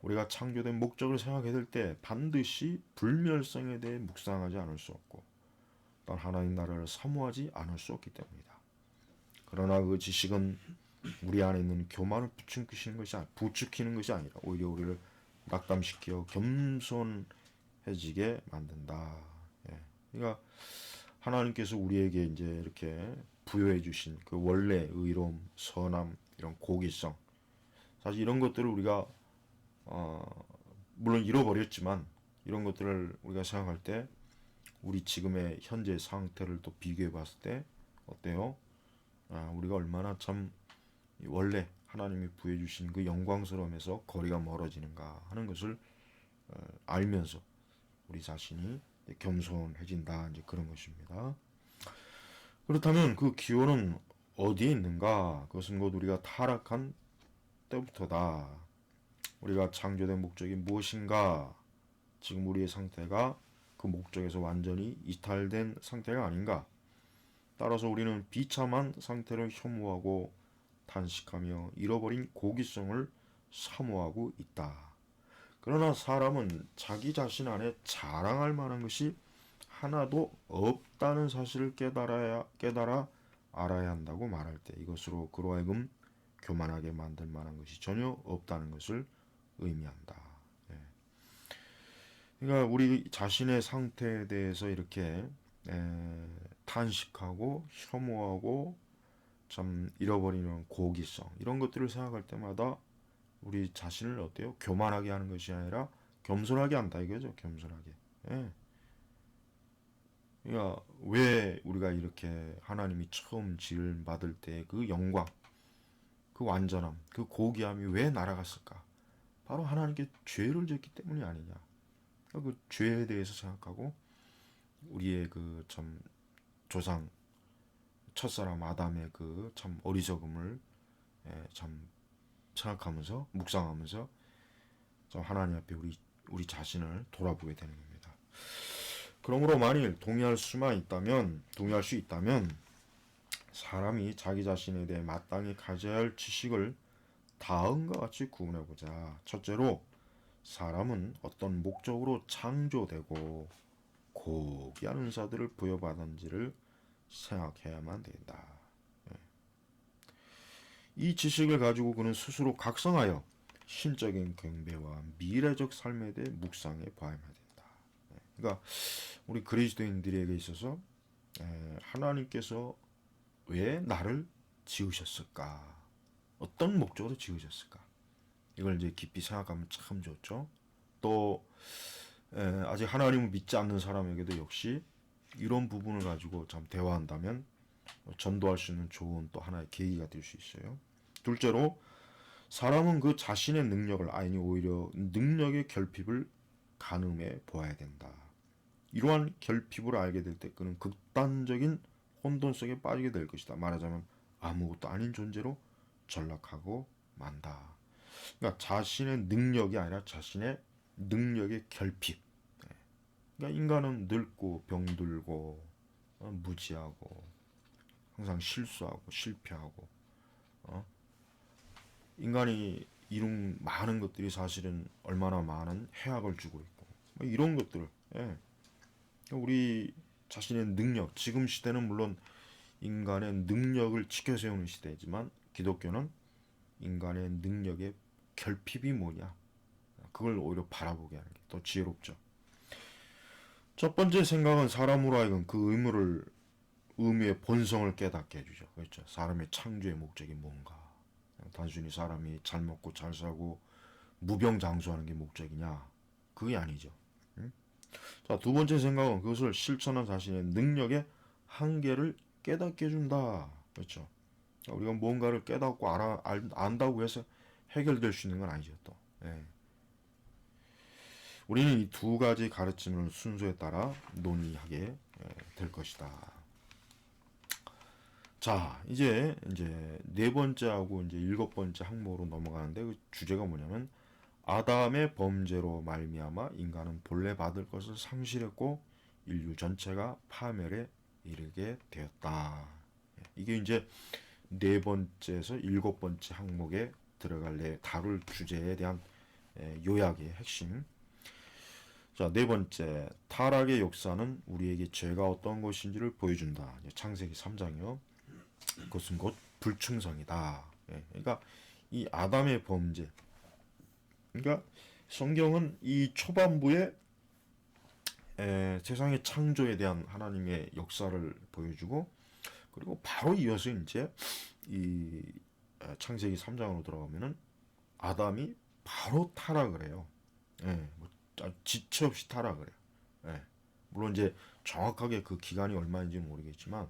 우리가 창조된 목적을 생각해 될 때 반드시 불멸성에 대해 묵상하지 않을 수 없고 또한 하나님 나라를 사모하지 않을 수 없기 때문이다. 그러나 그 지식은 우리 안에 있는 교만을 부추기는 것이 아니라 오히려 우리를 낙담시켜 겸손해지게 만든다. 예. 그러니까 하나님께서 우리에게 이제 이렇게 부여해 주신 그 원래 의로움, 선함, 이런 고귀성, 사실 이런 것들을 우리가 물론 잃어버렸지만 이런 것들을 우리가 생각할 때 우리 지금의 현재 상태를 또 비교해 봤을 때 어때요? 우리가 얼마나 참 원래 하나님이 부여해 주신 그 영광스러움에서 거리가 멀어지는가 하는 것을 알면서 우리 자신이 겸손해진다, 이제 그런 것입니다. 그렇다면 그 기원은 어디에 있는가? 그것은 곧 우리가 타락한 때부터다. 우리가 창조된 목적이 무엇인가? 지금 우리의 상태가 그 목적에서 완전히 이탈된 상태가 아닌가? 따라서 우리는 비참한 상태를 혐오하고 탄식하며 잃어버린 고귀성을 사모하고 있다. 그러나 사람은 자기 자신 안에 자랑할 만한 것이 하나도 없다는 사실을 깨달아 알아야 한다고 말할 때 이것으로 그로 하여금 교만하게 만들 만한 것이 전혀 없다는 것을 의미한다. 예. 그러니까 우리 자신의 상태에 대해서 이렇게 탄식하고 혐오하고 참 잃어버리는 고귀성 이런 것들을 생각할 때마다 우리 자신을 어때요? 교만하게 하는 것이 아니라 겸손하게 한다 이거죠. 겸손하게. 예. 그러니까 왜 우리가 이렇게 하나님이 처음 지을 받을 때 그 영광, 그 완전함, 그 고귀함이 왜 날아갔을까? 바로 하나님께 죄를 졌기 때문이 아니냐. 그러니까 그 죄에 대해서 생각하고 우리의 그 참 조상 첫사람 아담의 그 참 어리석음을 참 생각하면서 묵상하면서 좀 하나님 앞에 우리 자신을 돌아보게 되는 겁니다. 그러므로 만일 동의할 수 있다면 사람이 자기 자신에 대해 마땅히 가져야 할 지식을 다음과 같이 구분해보자. 첫째로 사람은 어떤 목적으로 창조되고 고귀한 은사들을 부여받은지를 생각해야만 된다. 이 지식을 가지고 그는 스스로 각성하여 신적인 경배와 미래적 삶에 대해 묵상해 봐야만 된다. 그러니까 우리 그리스도인들에게 있어서 하나님께서 왜 나를 지으셨을까? 어떤 목적으로 지으셨을까? 이걸 이제 깊이 생각하면 참 좋죠. 또 아직 하나님을 믿지 않는 사람에게도 역시 이런 부분을 가지고 참 대화한다면 전도할 수 있는 좋은 또 하나의 계기가 될 수 있어요. 둘째로 사람은 그 자신의 능력을 아니 오히려 능력의 결핍을 가늠해 보아야 된다. 이러한 결핍을 알게 될 때 그는 극단적인 혼돈 속에 빠지게 될 것이다. 말하자면 아무것도 아닌 존재로 전락하고 만다. 그러니까 자신의 능력이 아니라 자신의 능력의 결핍. 그러니까 인간은 늙고 병들고 무지하고 항상 실수하고 실패하고 인간이 이룬 많은 것들이 사실은 얼마나 많은 해악을 주고 있고 이런 것들 우리 자신의 능력 지금 시대는 물론 인간의 능력을 지켜 세우는 시대지만 기독교는 인간의 능력의 결핍이 뭐냐 그걸 오히려 바라보게 하는 게 더 지혜롭죠. 첫 번째 생각은 사람으로 하여금 그 의무의 본성을 깨닫게 해주죠. 그렇죠. 사람의 창조의 목적이 뭔가. 단순히 사람이 잘 먹고 잘 살고 무병장수하는 게 목적이냐? 그게 아니죠. 음? 자, 두 번째 생각은 그것을 실천한 자신의 능력의 한계를 깨닫게 해준다. 그렇죠. 우리가 뭔가를 깨닫고 안다고 해서 해결될 수 있는 건 아니죠. 또. 예. 우리는 이 두 가지 가르침을 순서에 따라 논의하게 될 것이다. 자, 이제 네 번째하고 이제 일곱 번째 항목으로 넘어가는데 그 주제가 뭐냐면 아담의 범죄로 말미암아 인간은 본래 받을 것을 상실했고 인류 전체가 파멸에 이르게 되었다. 이게 이제 네 번째에서 일곱 번째 항목에 들어갈 다룰 주제에 대한 요약의 핵심. 자, 네 번째, 타락의 역사는 우리에게 죄가 어떤 것인지를 보여준다. 창세기 3장이요. 그것은 곧 불충성이다. 그러니까 이 아담의 범죄. 그러니까 성경은 이 초반부에 세상의 창조에 대한 하나님의 역사를 보여주고 그리고 바로 이어서 이제 이 창세기 3장으로 들어가면은 아담이 바로 타락을 해요. 뭐 지체 없이 타락을 해요. 물론 이제 정확하게 그 기간이 얼마인지는 모르겠지만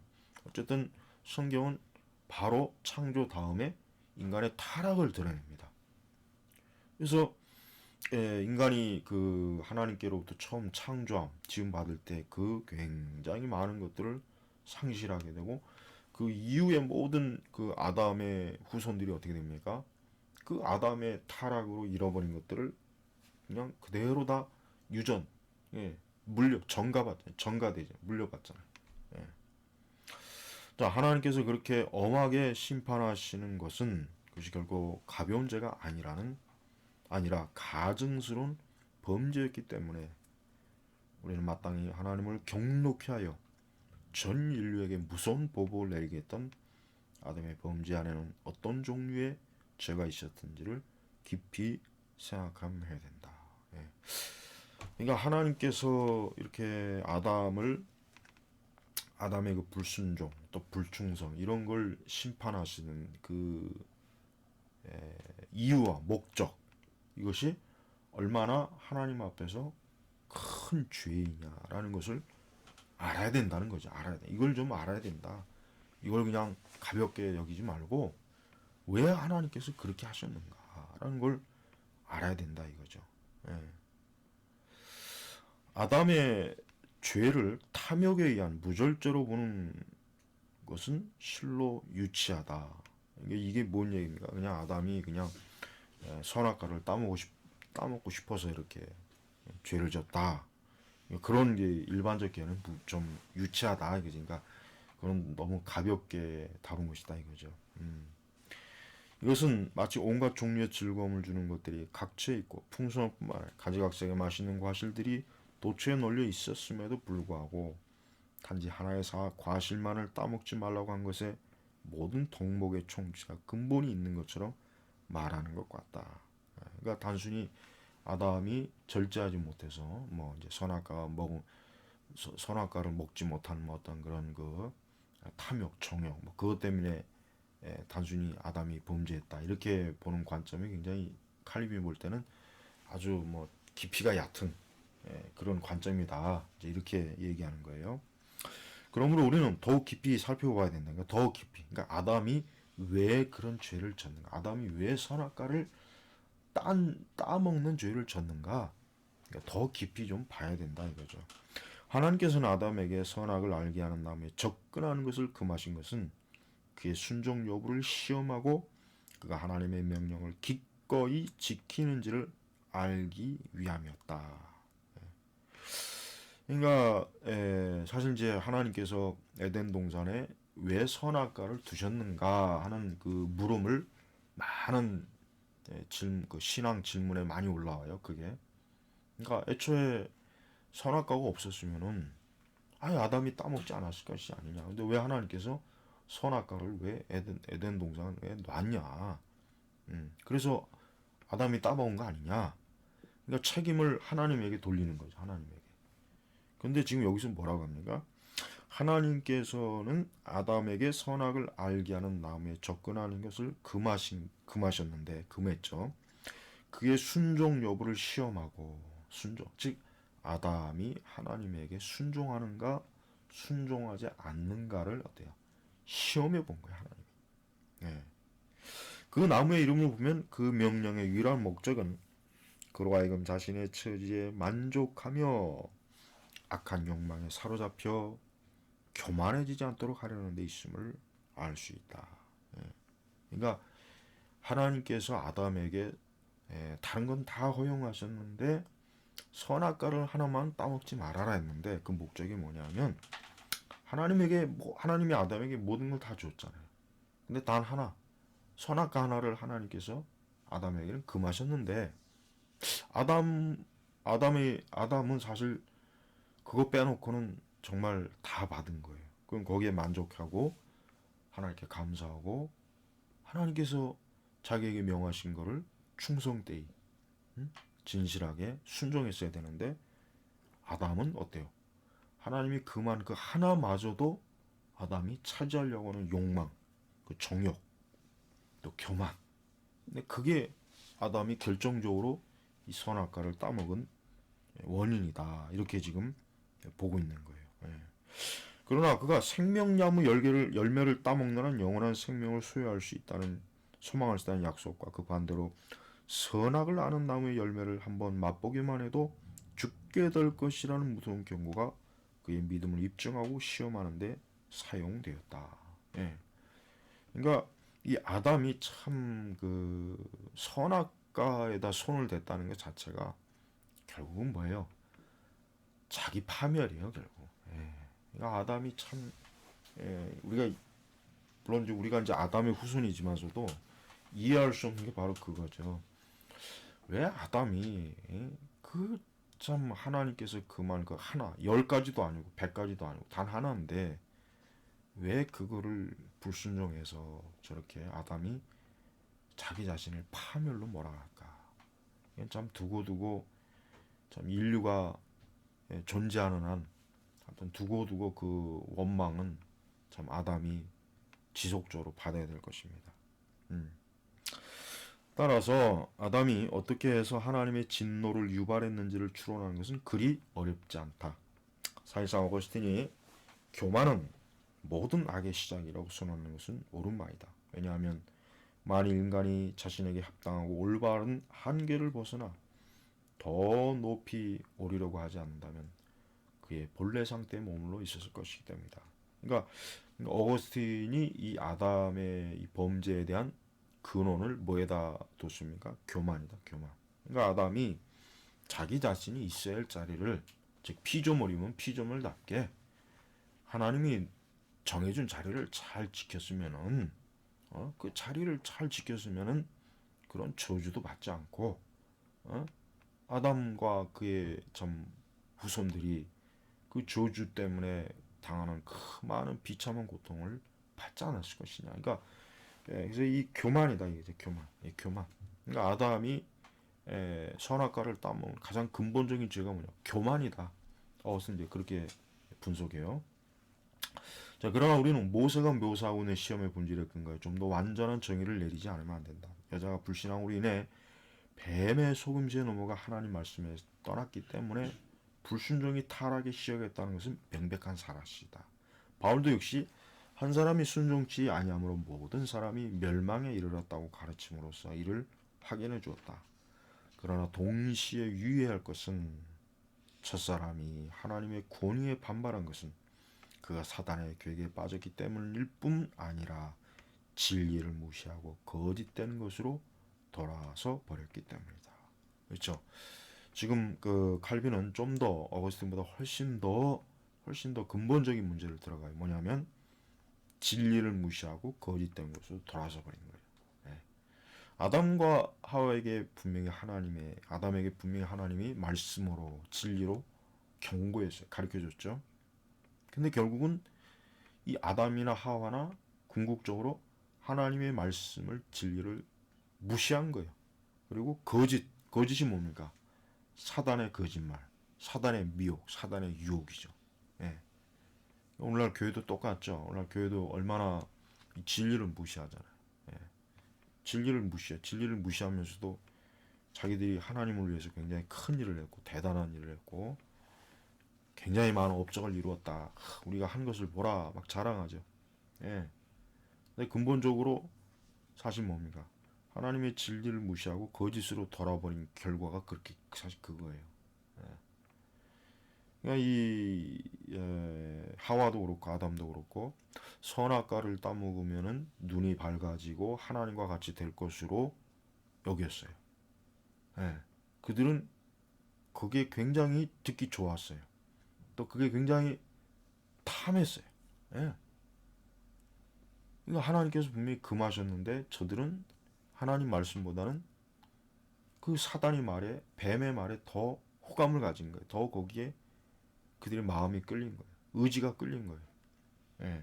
어쨌든 성경은 바로 창조 다음에 인간의 타락을 드러냅니다. 그래서 인간이 그 하나님께로부터 처음 창조함, 지음 받을 때 그 굉장히 많은 것들을 상실하게 되고 그 이후에 모든 그 아담의 후손들이 어떻게 됩니까? 그 아담의 타락으로 잃어버린 것들을 그냥 그대로 다 유전, 전가되죠. 물려받잖아요. 예. 자, 하나님께서 그렇게 엄하게 심판하시는 것은 그것이 결국 가벼운 죄가 아니라 가증스러운 범죄였기 때문에 우리는 마땅히 하나님을 경록히 하여 전 인류에게 무서운 보복을 내리겠던 아담의 범죄 안에는 어떤 종류의 죄가 있었던지를 깊이 생각해야 된다. 예. 그러니까 하나님께서 이렇게 아담의 그 불순종 또 불충성 이런 걸 심판하시는 그 이유와 목적 이것이 얼마나 하나님 앞에서 큰 죄이냐라는 것을 알아야 된다는 거죠. 알아야 돼. 이걸 좀 알아야 된다. 이걸 그냥 가볍게 여기지 말고 왜 하나님께서 그렇게 하셨는가라는 걸 알아야 된다 이거죠. 예. 아담의 죄를 탐욕에 의한 무절제로 보는 것은 실로 유치하다. 이게 뭔 얘기입니까? 그냥 아담이 그냥 선악과를 따먹고 싶어서 이렇게 죄를 졌다. 그런 게 일반적에는 좀 유치하다 이거지. 그러니까 그건 너무 가볍게 다룬 것이다 이거죠. 이것은 마치 온갖 종류의 즐거움을 주는 것들이 각처에 있고 풍성할 뿐만 아니라 가지각색의 맛있는 과실들이 도처에 널려 있었음에도 불구하고 단지 하나의 과실만을 따먹지 말라고 한 것에 모든 덕목의 총치가 근본이 있는 것처럼 말하는 것 같다. 그러니까 단순히 아담이 절제하지 못해서 뭐 이제 선악과를 먹지 못한 뭐 어떤 그런 그 탐욕, 정욕 뭐 그것 때문에 단순히 아담이 범죄했다 이렇게 보는 관점이 굉장히 칼빈이 볼 때는 아주 뭐 깊이가 얕은 그런 관점이다 이제 이렇게 얘기하는 거예요. 그러므로 우리는 더욱 깊이 살펴봐야 된다. 그러니까 더욱 깊이. 그러니까 아담이 왜 그런 죄를 졌는가? 아담이 왜 선악과를 따먹는 죄를 졌는가? 그러니까 더 깊이 좀 봐야 된다 이거죠. 하나님께서는 아담에게 선악을 알게 하는 다음에 접근하는 것을 금하신 것은 그의 순종 여부를 시험하고 그가 하나님의 명령을 기꺼이 지키는지를 알기 위함이었다. 그러니까 사실 이제 하나님께서 에덴 동산에 왜 선악과를 두셨는가 하는 그 물음을 많은 그 신앙 질문에 많이 올라와요. 그게 그러니까 애초에 선악과가 없었으면은 아예 아담이 따먹지 않았을 것이 아니냐. 근데 왜 하나님께서 선악과를 왜 에덴 동산에 놨냐? 그래서 아담이 따먹은 거 아니냐? 그러니까 책임을 하나님에게 돌리는 거죠. 하나님에게. 근데 지금 여기서 뭐라고 합니까? 하나님께서는 아담에게 선악을 알게 하는 나무에 접근하는 것을 금했죠. 그의 순종 여부를 시험하고 순종. 즉 아담이 하나님에게 순종하는가 순종하지 않는가를 어때요? 시험해 본 거예요, 하나님. 예. 그 나무의 이름을 보면 그 명령의 유일한 목적은 그로 하여금 자신의 처지에 만족하며 악한 욕망에 사로잡혀 교만해지지 않도록 하려는 데 있음을 알 수 있다. 예. 그러니까 하나님께서 아담에게 다른 건 다 허용하셨는데 선악과를 하나만 따먹지 말아라 했는데 그 목적이 뭐냐면 하나님이 아담에게 모든 걸 다 줬잖아요. 근데 단 하나 선악과 하나를 하나님께서 아담에게는 금하셨는데 아담은 사실 그거 빼놓고는 정말 다 받은 거예요. 그럼 거기에 만족하고 하나님께 감사하고 하나님께서 자기에게 명하신 거를 충성되이 진실하게 순종했어야 되는데 아담은 어때요? 하나님이 금한 그 하나마저도 아담이 차지하려고 하는 욕망, 그 정욕, 또 교만. 근데 그게 아담이 결정적으로 이 선악과를 따먹은 원인이다. 이렇게 지금 보고 있는 거예요. 예. 그러나 그가 생명나무 열매를 따먹는 한 영원한 생명을 소유할 수 있다는 소망할 수 있다는 약속과 그 반대로 선악을 아는 나무의 열매를 한번 맛보기만 해도 죽게 될 것이라는 무서운 경고가 그의 믿음을 입증하고 시험하는데 사용되었다. 예. 그러니까 이 아담이 참 그 선악과에다 손을 댔다는 것 자체가 결국은 뭐예요? 자기 파멸이에요, 결국. 예. 그러니까 아담이 참 우리가 물론 이제 우리가 이제 아담의 후손이지만서도 이해할 수 없는 게 바로 그거죠. 왜 아담이 그 참 하나님께서 그만 그 하나 10가지도 아니고 100가지도 아니고 단 하나인데 왜 그거를 불순종해서 저렇게 아담이 자기 자신을 파멸로 몰아갈까? 이건 참 두고두고 참 인류가 존재하는 한 하여튼 두고두고 그 원망은 참 아담이 지속적으로 받아야 될 것입니다. 음. 따라서 아담이 어떻게 해서 하나님의 진노를 유발했는지를 추론하는 것은 그리 어렵지 않다. 사실상 어거스틴이 교만은 모든 악의 시작이라고 선언하는 것은 옳은 말이다. 왜냐하면 만일 인간이 자신에게 합당하고 올바른 한계를 벗어나 더 높이 오르려고 하지 않는다면 그의 본래 상태에 머물러 있었을 것이기 때문이다. 그러니까 어거스틴이 이 아담의 이 범죄에 대한 근원을 뭐에다 뒀습니까? 교만이다, 교만. 그러니까 아담이 자기 자신이 있어야 할 자리를 즉 피조물이면 피조물답게 하나님이 정해준 자리를 잘 지켰으면은 그 자리를 잘 지켰으면은 그런 저주도 받지 않고 아담과 그의 참 후손들이 그 저주 때문에 당하는 그 많은 비참한 고통을 받지 않았을 것이냐. 그러니까 그래서 이 교만이다 이게 교만, 이 교만. 그러니까 아담이 선악과를 따먹은 가장 근본적인 죄가 뭐냐? 교만이다. 그것은 이제 그렇게 분석해요. 자, 그러나 우리는 모세가 묘사하고 있는 시험의 본질에 근거해 좀 더 완전한 정의를 내리지 않으면 안 된다. 여자가 불신함으로 인해 뱀의 속임수에 넘어가 하나님 말씀에 떠났기 때문에 불순종이 타락의 시작했다는 것은 명백한 사실이다. 바울도 역시 한 사람이 순종치 아니함으로 모든 사람이 멸망에 이르렀다고 가르침으로써 이를 확인해 주었다. 그러나 동시에 유의할 것은 첫사람이 하나님의 권위에 반발한 것은 그가 사단의 괴계에 빠졌기 때문일 뿐 아니라 진리를 무시하고 거짓된 것으로 돌아서 버렸기 때문이다. 그렇죠? 지금 그 칼빈은 좀 더 어거스틴보다 훨씬 더 근본적인 문제를 들어가요. 뭐냐면 진리를 무시하고 거짓된 것으로 돌아서 버린 거예요. 예. 아담과 하와에게 분명히 아담에게 분명히 하나님이 말씀으로 진리로 경고했어요. 가르쳐줬죠. 근데 결국은 이 아담이나 하와나 궁극적으로 하나님의 말씀을 진리를 무시한 거예요. 그리고 거짓이 뭡니까? 사단의 거짓말, 사단의 미혹, 사단의 유혹이죠. 예. 오늘날 교회도 똑같죠. 오늘날 교회도 얼마나 진리를 무시하잖아요. 예. 진리를 무시하면서도 자기들이 하나님을 위해서 굉장히 큰 일을 했고 대단한 일을 했고 굉장히 많은 업적을 이루었다. 우리가 한 것을 보라 막 자랑하죠. 예. 근데 근본적으로 사실 뭡니까? 하나님의 진리를 무시하고 거짓으로 돌아버린 결과가 그렇게 사실 그거예요. 그러니까 하와도 그렇고 아담도 그렇고 선악과를 따먹으면은 눈이 밝아지고 하나님과 같이 될 것으로 여겼어요. 예. 그들은 그게 굉장히 듣기 좋았어요. 또 그게 굉장히 탐했어요. 예. 그러니까 하나님께서 분명히 금하셨는데 저들은 하나님 말씀보다는 그 사단의 말에 뱀의 말에 더 호감을 가진 거예요. 더 거기에 그들의 마음이 끌린 거예요. 의지가 끌린 거예요. 예.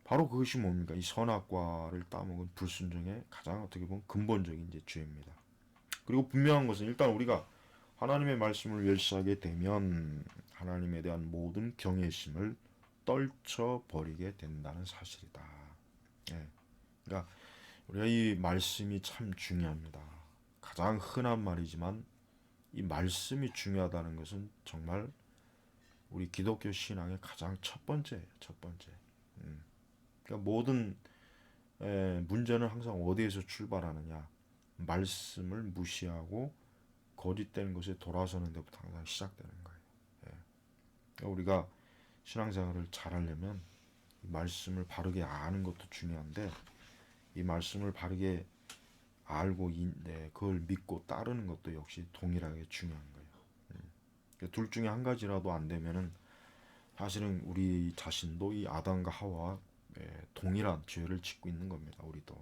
바로 그것이 뭡니까? 이 선악과를 따먹은 불순종의 가장 어떻게 보면 근본적인 이제 죄입니다. 그리고 분명한 것은 일단 우리가 하나님의 말씀을 멸시하게 되면 하나님에 대한 모든 경외심을 떨쳐 버리게 된다는 사실이다. 예. 그러니까 우리가 이 말씀이 참 중요합니다. 가장 흔한 말이지만 이 말씀이 중요하다는 것은 정말 우리 기독교 신앙의 가장 첫 번째예요. 첫 번째. 그러니까 모든 문제는 항상 어디에서 출발하느냐? 말씀을 무시하고 거짓된 것에 돌아서는 데부터 항상 시작되는 거예요. 예. 그러니까 우리가 신앙생활을 잘하려면 이 말씀을 바르게 아는 것도 중요한데 이 말씀을 바르게 알고 그걸 믿고 따르는 것도 역시 동일하게 중요한 거예요. 그러니까 둘 중에 한 가지라도 안 되면은 사실은 우리 자신도 이 아담과 하와 동일한 죄를 짓고 있는 겁니다. 우리도.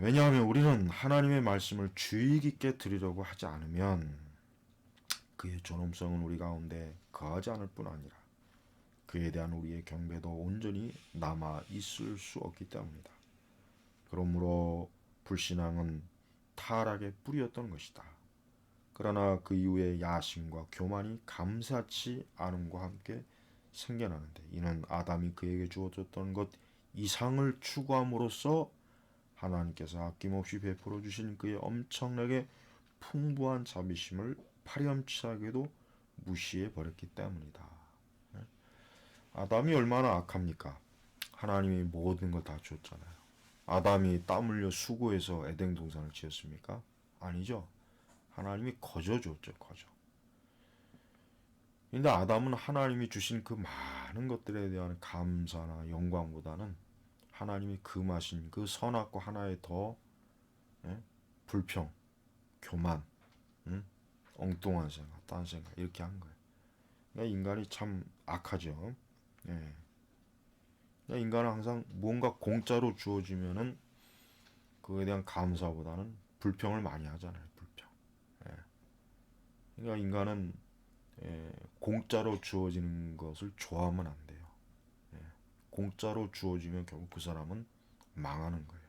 왜냐하면 우리는 하나님의 말씀을 주의 깊게 들으려고 하지 않으면 그의 존엄성은 우리 가운데 거하지 않을 뿐 아니라 그에 대한 우리의 경배도 온전히 남아 있을 수 없기 때문이다. 그러므로 불신앙은 타락의 뿌리였던 것이다. 그러나 그 이후에 야심과 교만이 감사치 않음과 함께 생겨나는데 이는 아담이 그에게 주어졌던 것 이상을 추구함으로써 하나님께서 아낌없이 베풀어 주신 그의 엄청나게 풍부한 자비심을 파렴치하게도 무시해 버렸기 때문이다. 아담이 얼마나 악합니까? 하나님이 모든 걸 다 줬잖아요. 아담이 땀 흘려 수고해서 에덴 동산을 지었습니까? 아니죠. 하나님이 거저 줬죠, 거저. 근데 아담은 하나님이 주신 그 많은 것들에 대한 감사나 영광보다는 하나님이 금하신 그 선악과 하나에 더 예? 불평, 교만, 엉뚱한 생각, 딴 생각 이렇게 한 거예요. 그러니까 인간이 참 악하죠. 예. 그러니까 인간은 항상 뭔가 공짜로 주어지면은 그에 대한 감사보다는 불평을 많이 하잖아요. 불평. 예. 그러니까 인간은 공짜로 주어지는 것을 좋아하면 안 돼요. 예. 공짜로 주어지면 결국 그 사람은 망하는 거예요.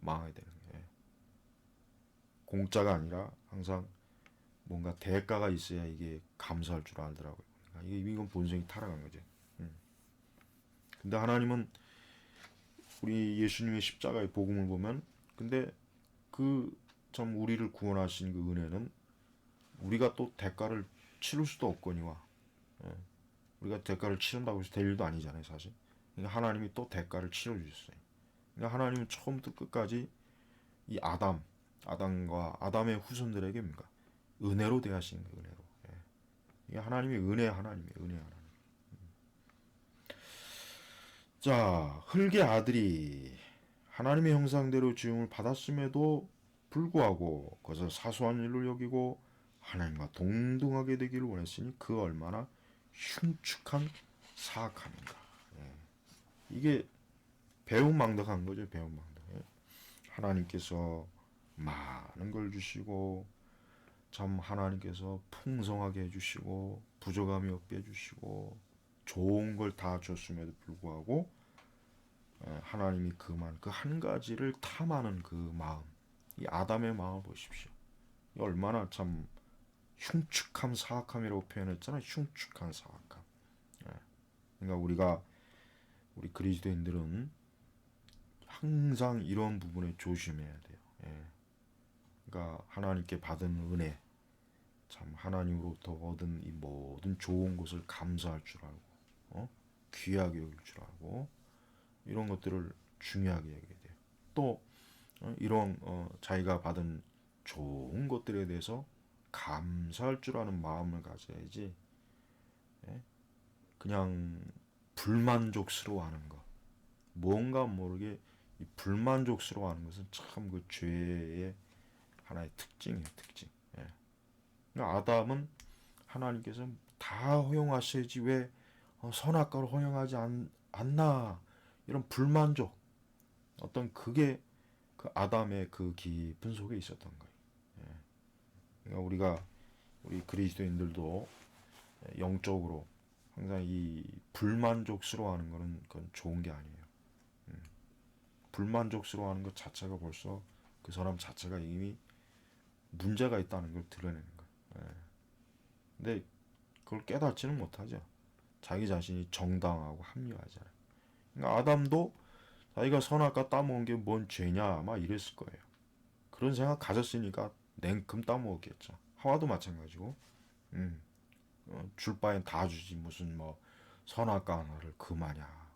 망하게 되는 거예요. 예. 공짜가 아니라 항상 뭔가 대가가 있어야 이게 감사할 줄 알더라고요. 그러니까 이건 본성이 타락한 거죠. 근데 하나님은 우리 예수님의 십자가의 복음을 보면 근데 그 참 우리를 구원하신 그 은혜는 우리가 또 대가를 치를 수도 없거니와 예. 우리가 대가를 치른다고 해서 될 일도 아니잖아요, 사실. 그러니까 하나님이 또 대가를 치러주셨어요. 그러니까 하나님은 처음부터 끝까지 이 아담과 아담의 후손들에게 뭡니까? 은혜로 대하시는 거예요, 은혜로. 예. 이게 하나님의 은혜 하나님의 은혜 하나님. 자, 흙의 아들이 하나님의 형상대로 지음을 받았음에도 불구하고 그것을 사소한 일로 여기고 하나님과 동등하게 되기를 원했으니 그 얼마나 흉측한 사악함인가. 예. 이게 배은망덕한 거죠, 배은망덕. 예. 하나님께서 많은 걸 주시고 참 하나님께서 풍성하게 해주시고 부족함이 없게 해주시고 좋은 걸 다 줬음에도 불구하고 하나님이 그만 그 한 가지를 탐하는 그 마음, 이 아담의 마음을 보십시오. 얼마나 참 흉측함, 사악함이라고 표현했잖아요. 흉측한 사악함. 그러니까 우리 그리스도인들은 항상 이런 부분에 조심해야 돼요. 예. 그러니까 하나님께 받은 은혜, 참 하나님으로부터 얻은 이 모든 좋은 것을 감사할 줄 알고, 귀하게 여길 줄 알고, 이런 것들을 중요하게 여겨야 돼요. 또 이런 자기가 받은 좋은 것들에 대해서 감사할 줄 아는 마음을 가져야지, 예? 그냥 불만족스러워하는 것, 뭔가 모르게 이 불만족스러워하는 것은 참 그 죄의 하나의 특징이에요, 특징. 예. 그러니까 아담은 하나님께서 다 허용하셔야지 왜 선악과를 허용하지 않나, 이런 불만족, 어떤 그게 그 아담의 그 깊은 속에 있었던 거예요. 그러니까 우리 그리스도인들도 영적으로 항상 이 불만족스러워하는 거는 그건 좋은 게 아니에요. 불만족스러워하는 것 자체가 벌써 그 사람 자체가 이미 문제가 있다는 걸 드러내는 거예요. 근데 그걸 깨닫지는 못하죠. 자기 자신이 정당하고 합리화하잖아요. 그러니까 아담도 자기가 선악과 따먹은 게 뭔 죄냐 막 이랬을 거예요. 그런 생각 가졌으니까 냉큼 따먹었겠죠. 하와도 마찬가지고. 줄 바엔 다 주지 무슨 뭐 선악과 하나를 금하냐.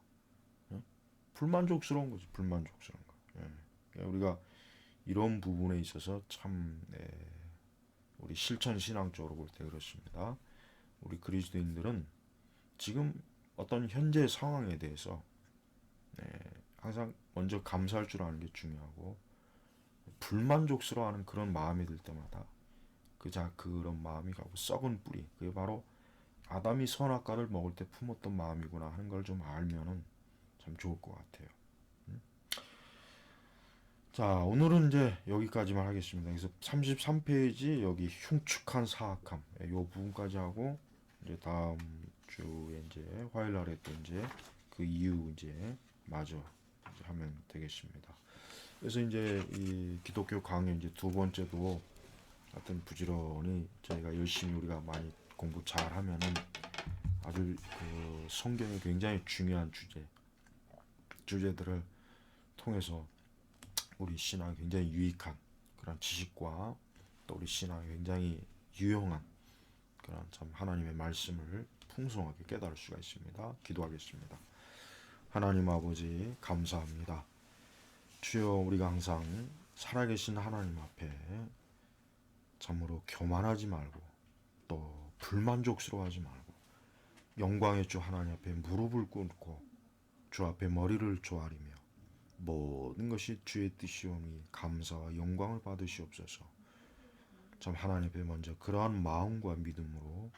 불만족스러운 거지, 불만족스러운 거. 그러니까 우리가 이런 부분에 있어서 참 우리 실천 신앙적으로 볼 때 그렇습니다. 우리 그리스도인들은 지금 어떤 현재 상황에 대해서 항상 먼저 감사할 줄 아는 게 중요하고, 불만족스러워하는 그런 마음이 들 때마다 그런 마음이 가고 썩은 뿌리, 그게 바로 아담이 선악과를 먹을 때 품었던 마음이구나 하는 걸 좀 알면은 참 좋을 것 같아요. 자, 오늘은 이제 여기까지만 하겠습니다. 그래서 33페이지 여기 흉측한 사악함 이 부분까지 하고, 이제 다음 주에 이제 화요일 날에 또 이제 그 이유 이제 마저 이제 하면 되겠습니다. 그래서 이제 이 기독교 강의 이제 두 번째도 하여튼 부지런히 저희가 열심히 우리가 많이 공부 잘 하면은 아주 그 성경의 굉장히 중요한 주제들을 통해서 우리 신앙에 굉장히 유익한 그런 지식과 또 우리 신앙에 굉장히 유용한 그런 참 하나님의 말씀을 풍성하게 깨달을 수가 있습니다. 기도하겠습니다. 하나님 아버지 감사합니다. 주여, 우리가 항상 살아계신 하나님 앞에 참으로 교만하지 말고 또 불만족스러워하지 말고 영광의 주 하나님 앞에 무릎을 꿇고 주 앞에 머리를 조아리며 모든 것이 주의 뜻이오니 감사와 영광을 받으시옵소서. 참 하나님 앞에 먼저 그러한 마음과 믿음으로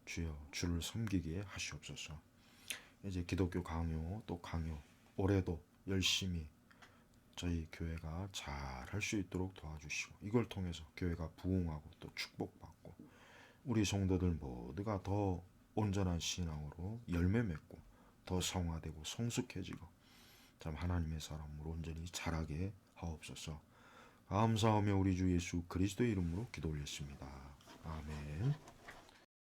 주여 주를 섬기게 하시옵소서. 이제 기독교 강요 또 강요 올해도 열심히 저희 교회가 잘 할 수 있도록 도와주시고, 이걸 통해서 교회가 부흥하고 또 축복받고 우리 성도들 모두가 더 온전한 신앙으로 열매 맺고 더 성화되고 성숙해지고 참 하나님의 사람으로 온전히 자라게 하옵소서. 감사하며 우리 주 예수 그리스도의 이름으로 기도 올렸습니다. 아멘.